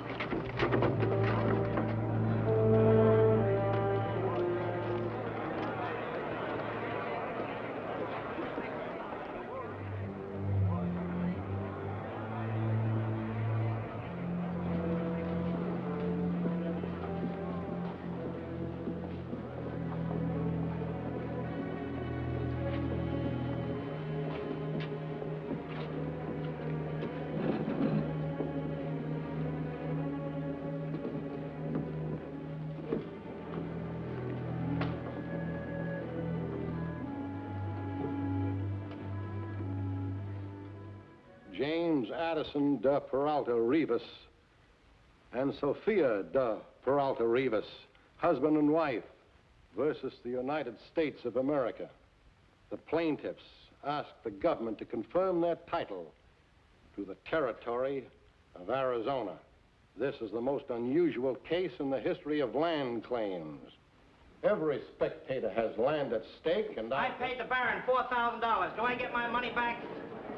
James Addison de Peralta Reavis and Sophia de Peralta Reavis, husband and wife, versus the United States of America. The plaintiffs ask the government to confirm their title to the territory of Arizona. This is the most unusual case in the history of land claims. Every spectator has land at stake, and I paid the Baron $4,000. Do I get my money back?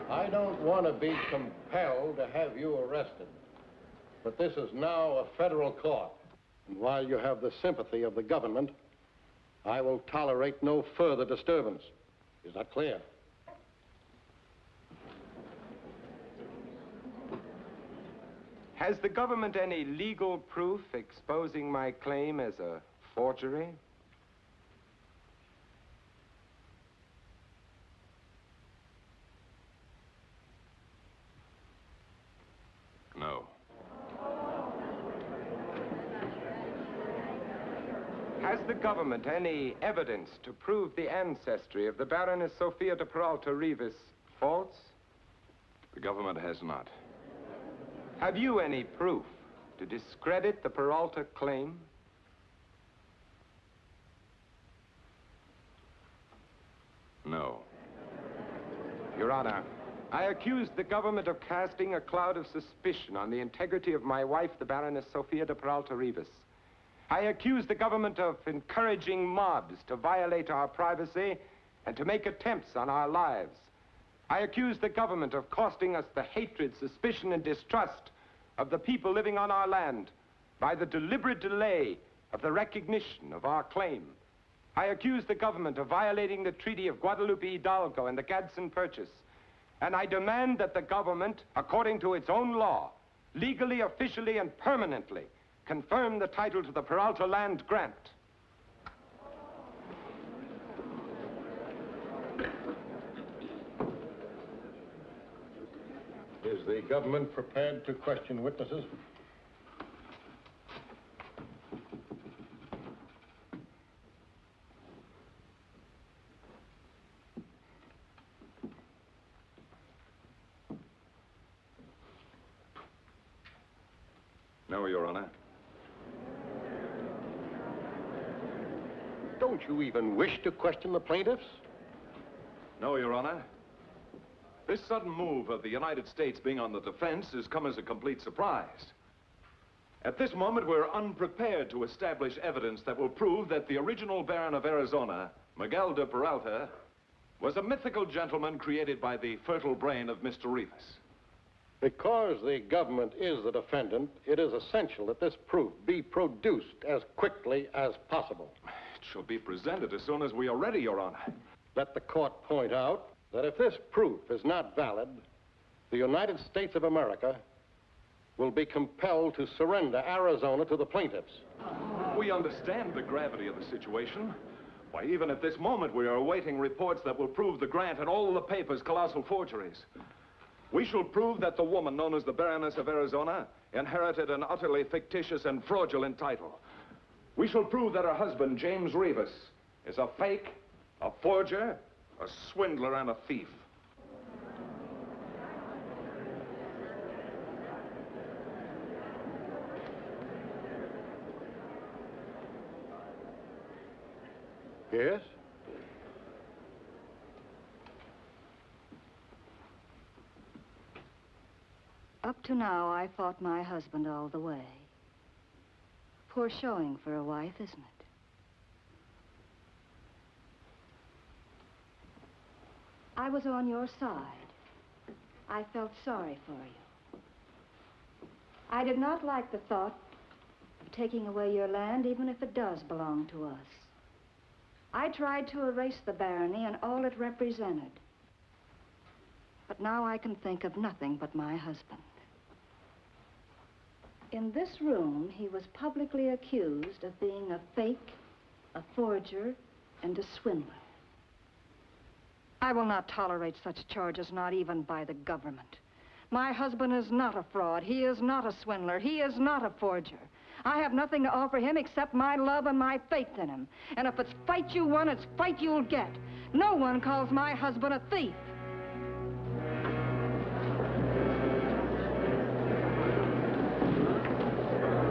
I don't want to be compelled to have you arrested, but this is now a federal court. And while you have the sympathy of the government, I will tolerate no further disturbance. Is that clear? Has the government any legal proof exposing my claim as a forgery? No. Has the government any evidence to prove the ancestry of the Baroness Sophia de Peralta Reavis false? The government has not. Have you any proof to discredit the Peralta claim? No. Your Honor, I accuse the government of casting a cloud of suspicion on the integrity of my wife, the Baroness Sophia de Peralta Reavis. I accuse the government of encouraging mobs to violate our privacy and to make attempts on our lives. I accuse the government of costing us the hatred, suspicion, and distrust of the people living on our land by the deliberate delay of the recognition of our claim. I accuse the government of violating the Treaty of Guadalupe Hidalgo and the Gadsden Purchase. And I demand that the government, according to its own law, legally, officially, and permanently, confirm the title to the Peralta land grant. Is the government prepared to question witnesses? No, Your Honor. Don't you even wish to question the plaintiffs? No, Your Honor. This sudden move of the United States being on the defense has come as a complete surprise. At this moment, we're unprepared to establish evidence that will prove that the original Baron of Arizona, Miguel de Peralta, was a mythical gentleman created by the fertile brain of Mr. Reavis. Because the government is the defendant, it is essential that this proof be produced as quickly as possible. It shall be presented as soon as we are ready, Your Honor. Let the court point out that if this proof is not valid, the United States of America will be compelled to surrender Arizona to the plaintiffs. We understand the gravity of the situation. Why, even at this moment, we are awaiting reports that will prove the grant and all the papers colossal forgeries. We shall prove that the woman known as the Baroness of Arizona inherited an utterly fictitious and fraudulent title. We shall prove that her husband, James Reavis, is a fake, a forger, a swindler, and a thief. Yes? Up to now, I fought my husband all the way. Poor showing for a wife, isn't it? I was on your side. I felt sorry for you. I did not like the thought of taking away your land, even if it does belong to us. I tried to erase the barony and all it represented. But now I can think of nothing but my husband. In this room, he was publicly accused of being a fake, a forger, and a swindler. I will not tolerate such charges, not even by the government. My husband is not a fraud. He is not a swindler. He is not a forger. I have nothing to offer him except my love and my faith in him. And if it's fight you want, it's fight you'll get. No one calls my husband a thief.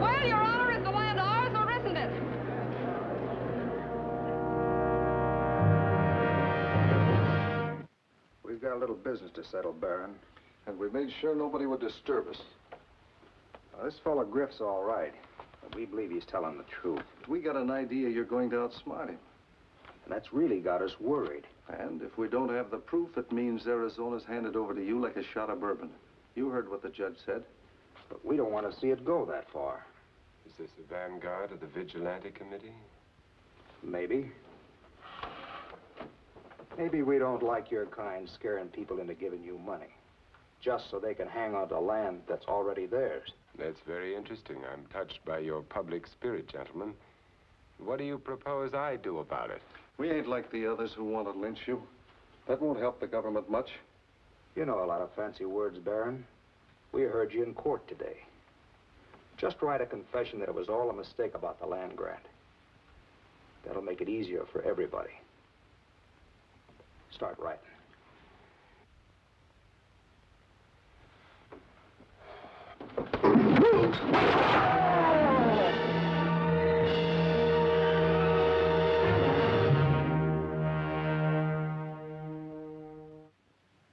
Well, Your Honor, is the land ours or isn't it? We've got a little business to settle, Baron. And we made sure nobody would disturb us. Now, this fellow Griff's all right. But we believe he's telling the truth. We got an idea you're going to outsmart him. And that's really got us worried. And if we don't have the proof, it means Arizona's handed over to you like a shot of bourbon. You heard what the judge said. But we don't want to see it go that far. Is this the vanguard of the vigilante committee? Maybe. Maybe we don't like your kind scaring people into giving you money, just so they can hang on to land that's already theirs. That's very interesting. I'm touched by your public spirit, gentlemen. What do you propose I do about it? We ain't like the others who want to lynch you. That won't help the government much. You know a lot of fancy words, Baron. We heard you in court today. Just write a confession that it was all a mistake about the land grant. That'll make it easier for everybody. Start writing.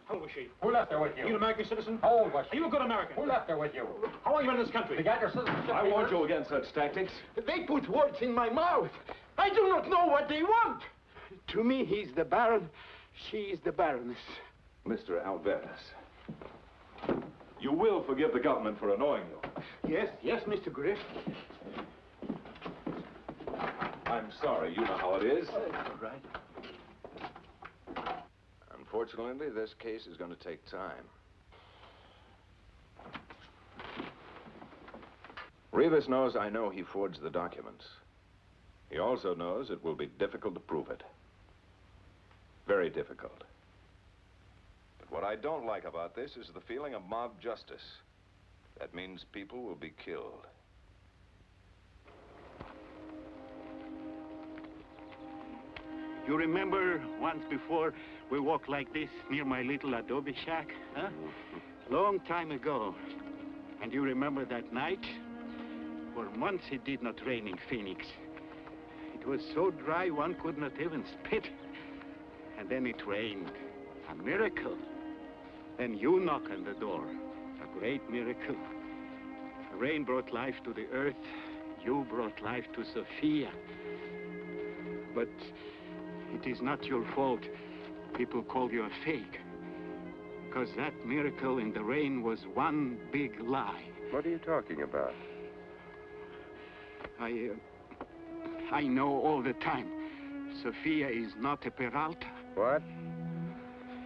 How was she? Who left her with you? Are you an American citizen? How old was she? Are you a good American? Who left her with you? How long have you been in this country? You got your citizenship I warned papers? you against such tactics. They put words in my mouth. I do not know what they want. To me, he's the Baron. She is the Baroness. Mr. Alvarez, you will forgive the government for annoying you. Yes, Mr. Griff. I'm sorry. You know how it is. All right. Unfortunately, this case is going to take time. Reavis knows I know he forged the documents. He also knows it will be difficult to prove it. Very difficult. But what I don't like about this is the feeling of mob justice. That means people will be killed. You remember once before we walked like this near my little adobe shack, huh? Long time ago. And you remember that night? For months it did not rain in Phoenix. It was so dry one could not even spit. And then it rained. A miracle. Then you knock on the door. A great miracle. The rain brought life to the earth. You brought life to Sophia. But it is not your fault. People call you a fake. Because that miracle in the rain was one big lie. What are you talking about? I know all the time. Sophia is not a Peralta. What?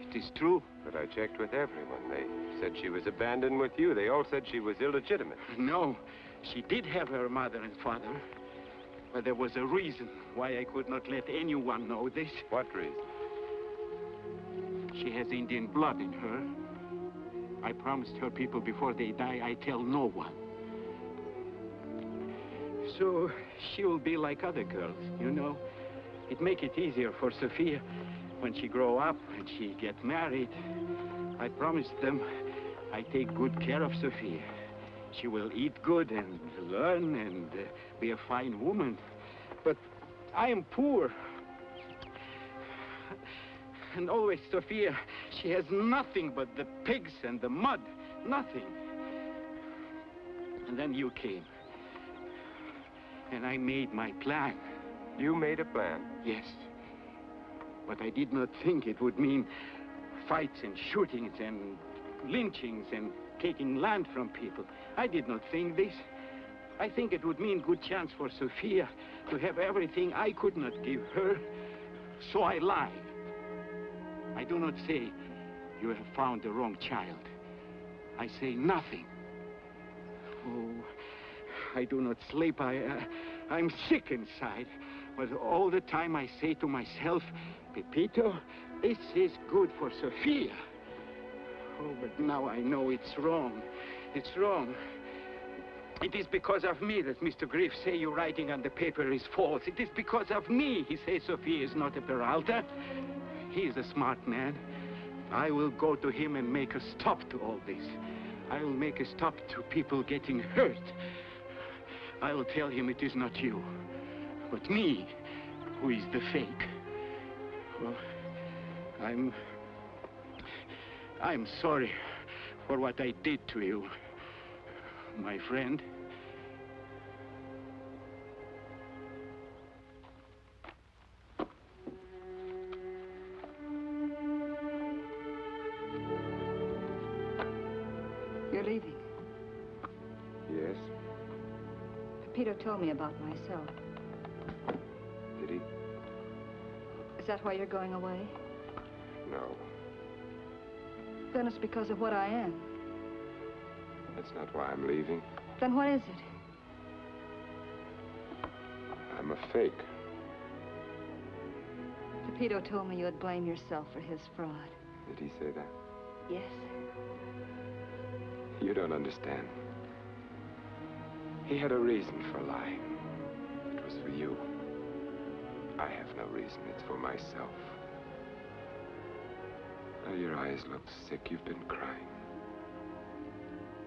It is true. But I checked with everyone. They said she was abandoned with you. They all said she was illegitimate. No, she did have her mother and father. But there was a reason why I could not let anyone know this. What reason? She has Indian blood in her. I promised her people before they die I tell no one. So she will be like other girls, you know. It make it easier for Sophia when she grow up and she get married. I promised them I take good care of Sophia. She will eat good and learn and be a fine woman. But I am poor. And always Sophia, she has nothing but the pigs and the mud. Nothing. And then you came. And I made my plan. You made a plan? Yes. But I did not think it would mean fights and shootings and lynchings and taking land from people. I did not think this. I think it would mean good chance for Sophia to have everything I could not give her. So I lied. I do not say you have found the wrong child. I say nothing. Oh, I do not sleep. I'm sick inside. But all the time I say to myself, Pepito, this is good for Sophia. Oh, but now I know it's wrong. It's wrong. It is because of me that Mr. Griff say your writing on the paper is false. It is because of me he says Sophia is not a Peralta. He is a smart man. I will go to him and make a stop to all this. I will make a stop to people getting hurt. I will tell him it is not you, but me who is the fake. Well, I'm sorry for what I did to you, my friend. You're leaving. Yes? Pepito told me about myself. Did he? Is that why you're going away? No. Then it's because of what I am. That's not why I'm leaving. Then what is it? I'm a fake. Pepito told me you'd blame yourself for his fraud. Did he say that? Yes. You don't understand. He had a reason for lying. It was for you. I have no reason. It's for myself. Oh, your eyes look sick. You've been crying.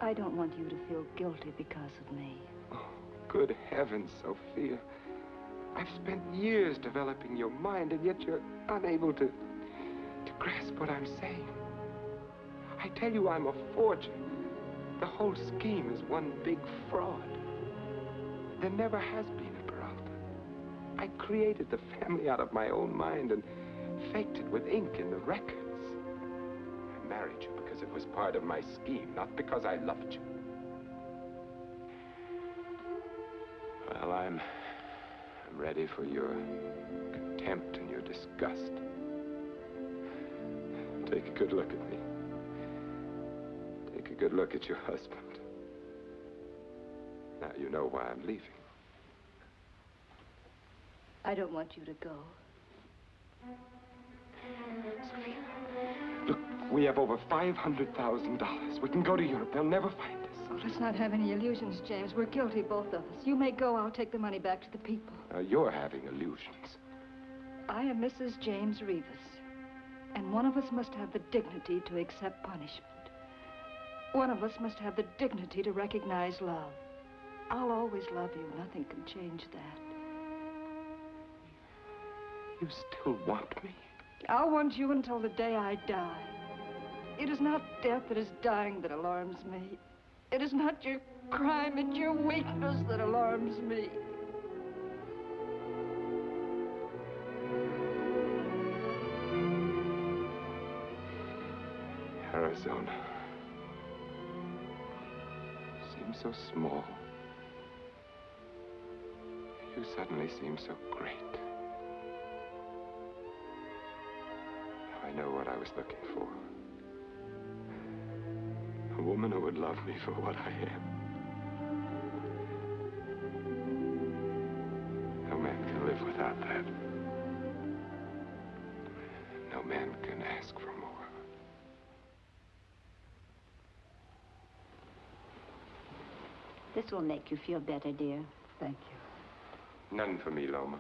I don't want you to feel guilty because of me. Oh, good heavens, Sophia. I've spent years developing your mind, and yet you're unable to grasp what I'm saying. I tell you, I'm a forger. The whole scheme is one big fraud. There never has been a Peralta. I created the family out of my own mind and faked it with ink in the records. I married you because it was part of my scheme, not because I loved you. Well, I'm ready for your contempt and your disgust. Take a good look at me. Take a good look at your husband. Now you know why I'm leaving. I don't want you to go. Sophia, look, we have over $500,000. We can go to Europe. They'll never find us. Oh, let's not have any illusions, James. We're guilty, both of us. You may go. I'll take the money back to the people. You're having illusions. I am Mrs. James Reavis, and one of us must have the dignity to accept punishment. One of us must have the dignity to recognize love. I'll always love you. Nothing can change that. You still want me? I'll want you until the day I die. It is not death, it is dying that alarms me. It is not your crime, it's your weakness that alarms me. Arizona seems so small. You suddenly seem so great. Now I know what I was looking for. A woman who would love me for what I am. No man can live without that. No man can ask for more. This will make you feel better, dear. Thank you. None for me, Loma.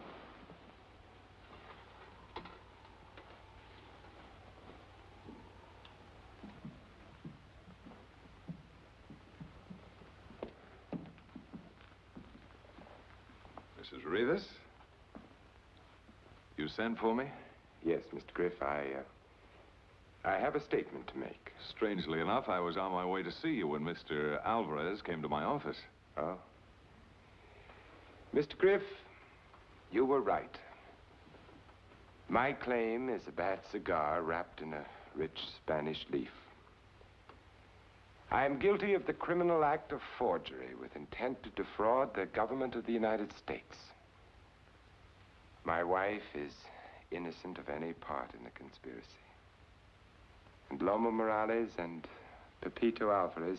Mrs. Reavis? You sent for me? Yes, Mr. Griff, I have a statement to make. Strangely enough, I was on my way to see you when Mr. Alvarez came to my office. Oh? Mr. Griff, you were right. My claim is a bad cigar wrapped in a rich Spanish leaf. I am guilty of the criminal act of forgery with intent to defraud the government of the United States. My wife is innocent of any part in the conspiracy. And Lomo Morales and Pepito Alvarez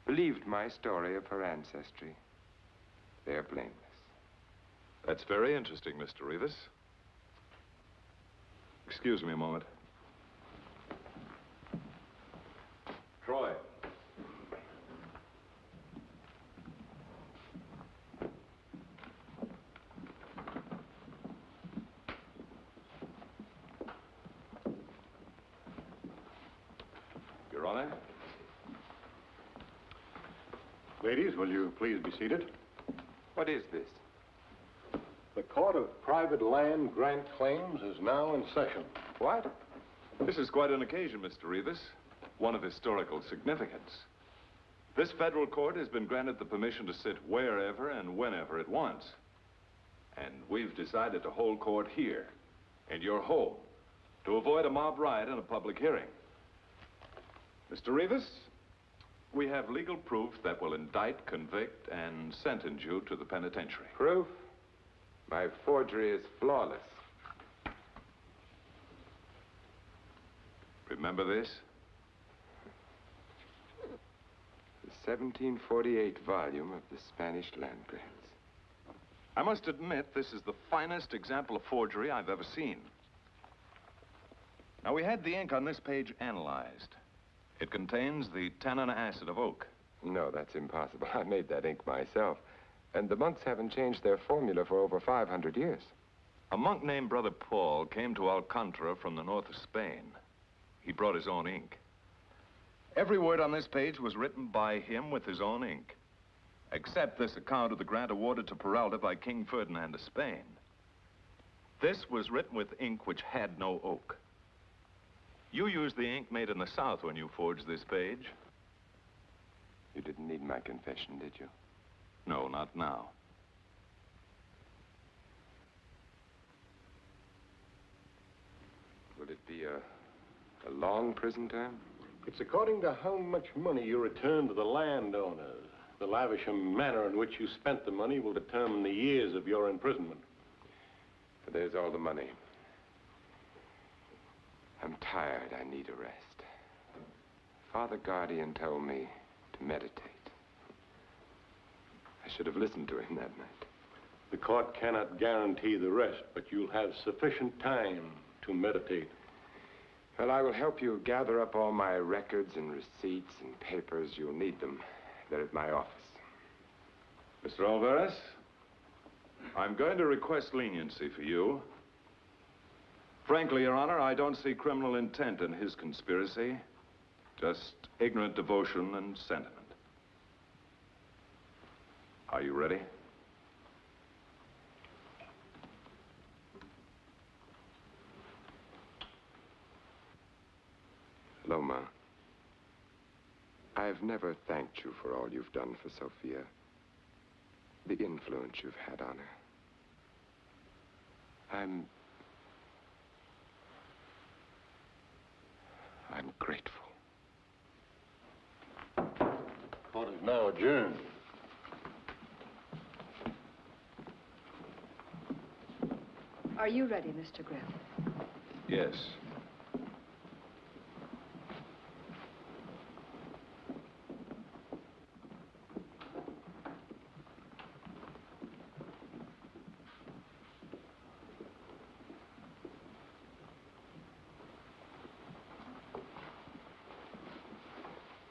believed my story of her ancestry. They're blameless. That's very interesting, Mr. Reavis. Excuse me a moment. Troy. Your Honor. Ladies, will you please be seated? What is this? The Court of Private Land Grant Claims is now in session. What? This is quite an occasion, Mr. Reavis. One of historical significance. This federal court has been granted the permission to sit wherever and whenever it wants. And we've decided to hold court here, in your home, to avoid a mob riot and a public hearing. Mr. Reavis, we have legal proof that will indict, convict, and sentence you to the penitentiary. Proof? My forgery is flawless. Remember this? The 1748 volume of the Spanish land grants. I must admit, this is the finest example of forgery I've ever seen. Now, we had the ink on this page analyzed. It contains the tannin acid of oak. No, that's impossible. I made that ink myself. And the monks haven't changed their formula for over 500 years. A monk named Brother Paul came to Alcantara from the north of Spain. He brought his own ink. Every word on this page was written by him with his own ink, except this account of the grant awarded to Peralta by King Ferdinand of Spain. This was written with ink which had no oak. You used the ink made in the South when you forged this page. You didn't need my confession, did you? No, not now. Will it be a long prison term? It's according to how much money you return to the landowners. The lavish manner in which you spent the money will determine the years of your imprisonment. But there's all the money. I'm tired. I need a rest. Father Guardian told me to meditate. I should have listened to him that night. The court cannot guarantee the rest, but you'll have sufficient time to meditate. Well, I will help you gather up all my records and receipts and papers. You'll need them. They're at my office. Mr. Alvarez, I'm going to request leniency for you. Frankly, Your Honor, I don't see criminal intent in his conspiracy. Just ignorant devotion and sentiment. Are you ready? Loma, I've never thanked you for all you've done for Sophia. The influence you've had on her. I'm grateful. Court is now adjourned. Are you ready, Mr. Griff? Yes.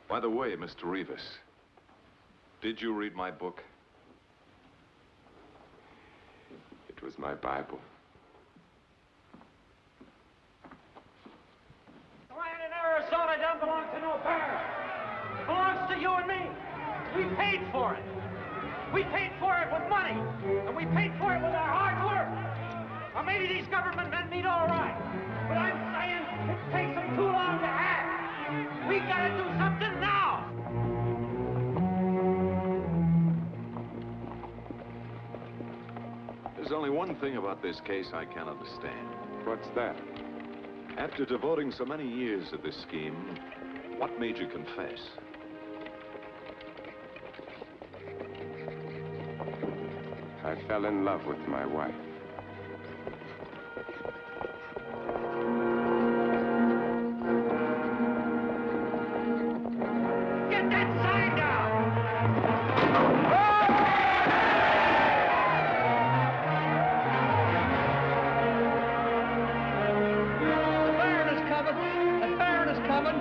By the way, Mr. Reavis, did you read my book? It was my Bible. The land in Arizona doesn't belong to no parent. It belongs to you and me. We paid for it. We paid for it with money, and we paid for it with our hard work. Now, maybe these government men mean all right, but I'm saying it takes them too long to act. We gotta do something now. There's only one thing about this case I can't understand. What's that? After devoting so many years to this scheme, what made you confess? I fell in love with my wife. Get that sign down! The Baron is coming! The Baron is coming!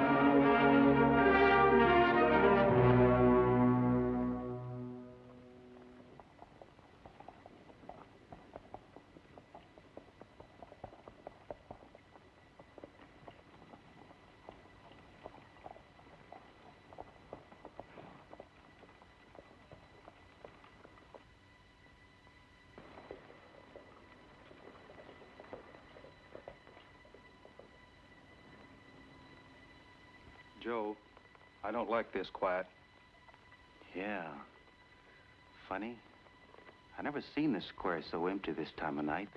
Joe, I don't like this quiet. Yeah. Funny. I never seen this square so empty this time of night.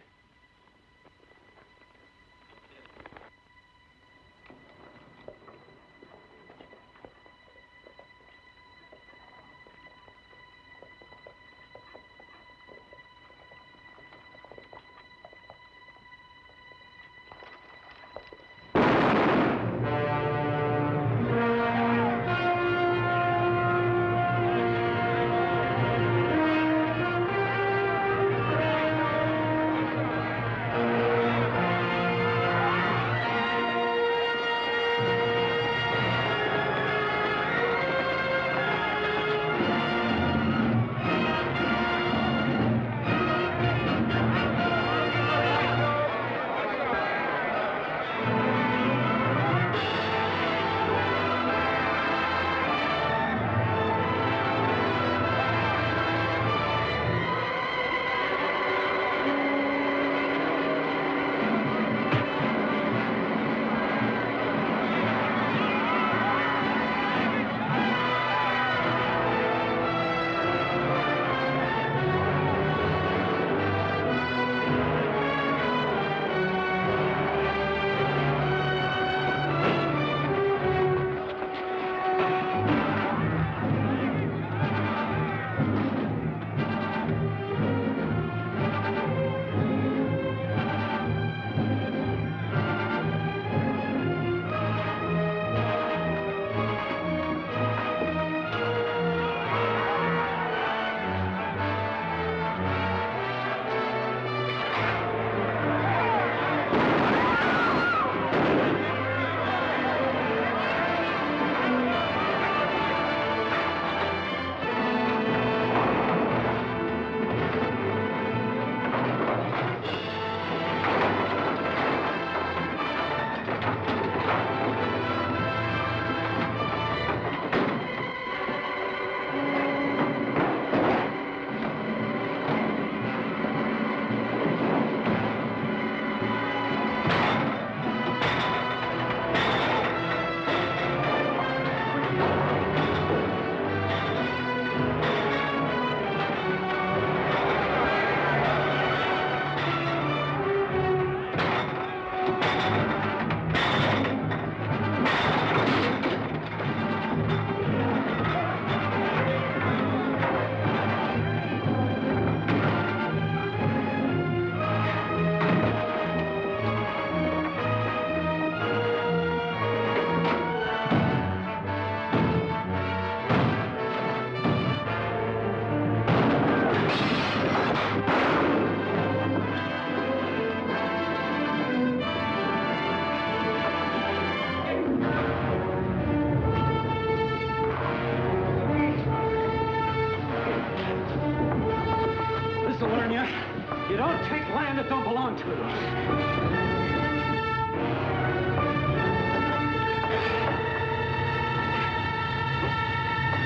You don't take land that don't belong to you.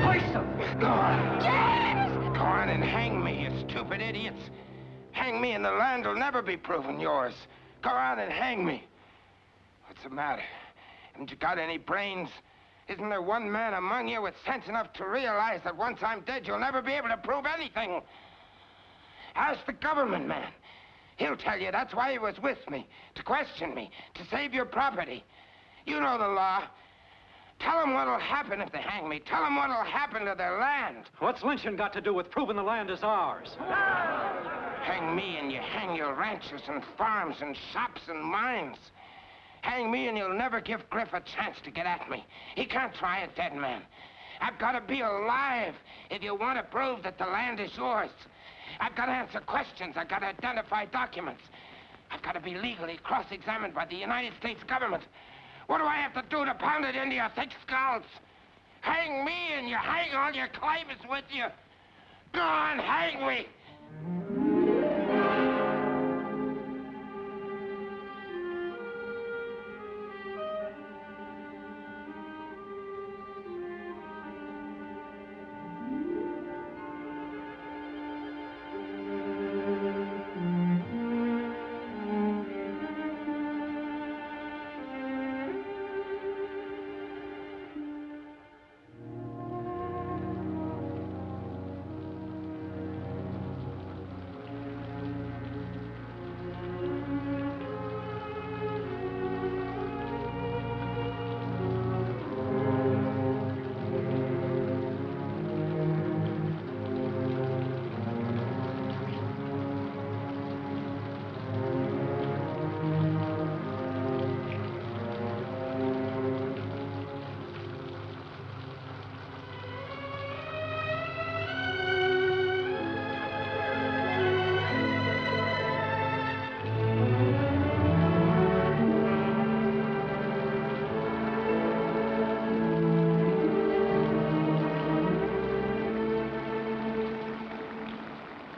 Hoist them! Go on. James! Go on and hang me, you stupid idiots. Hang me and the land will never be proven yours. Go on and hang me. What's the matter? Haven't you got any brains? Isn't there one man among you with sense enough to realize that once I'm dead, you'll never be able to prove anything? Ask the government man. He'll tell you that's why he was with me, to question me, to save your property. You know the law. Tell them what'll happen if they hang me. Tell them what'll happen to their land. What's lynching got to do with proving the land is ours? Hang me and you hang your ranches and farms and shops and mines. Hang me and you'll never give Griff a chance to get at me. He can't try a dead man. I've got to be alive if you want to prove that the land is yours. I've got to answer questions. I've got to identify documents. I've got to be legally cross-examined by the United States government. What do I have to do to pound it into your thick skulls? Hang me and you hang all your claimants with you. Go on, hang me.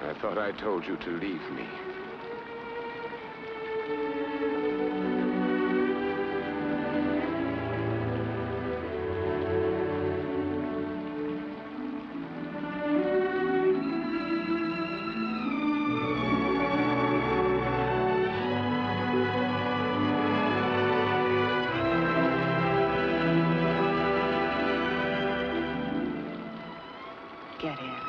I thought I told you to leave me. Get in.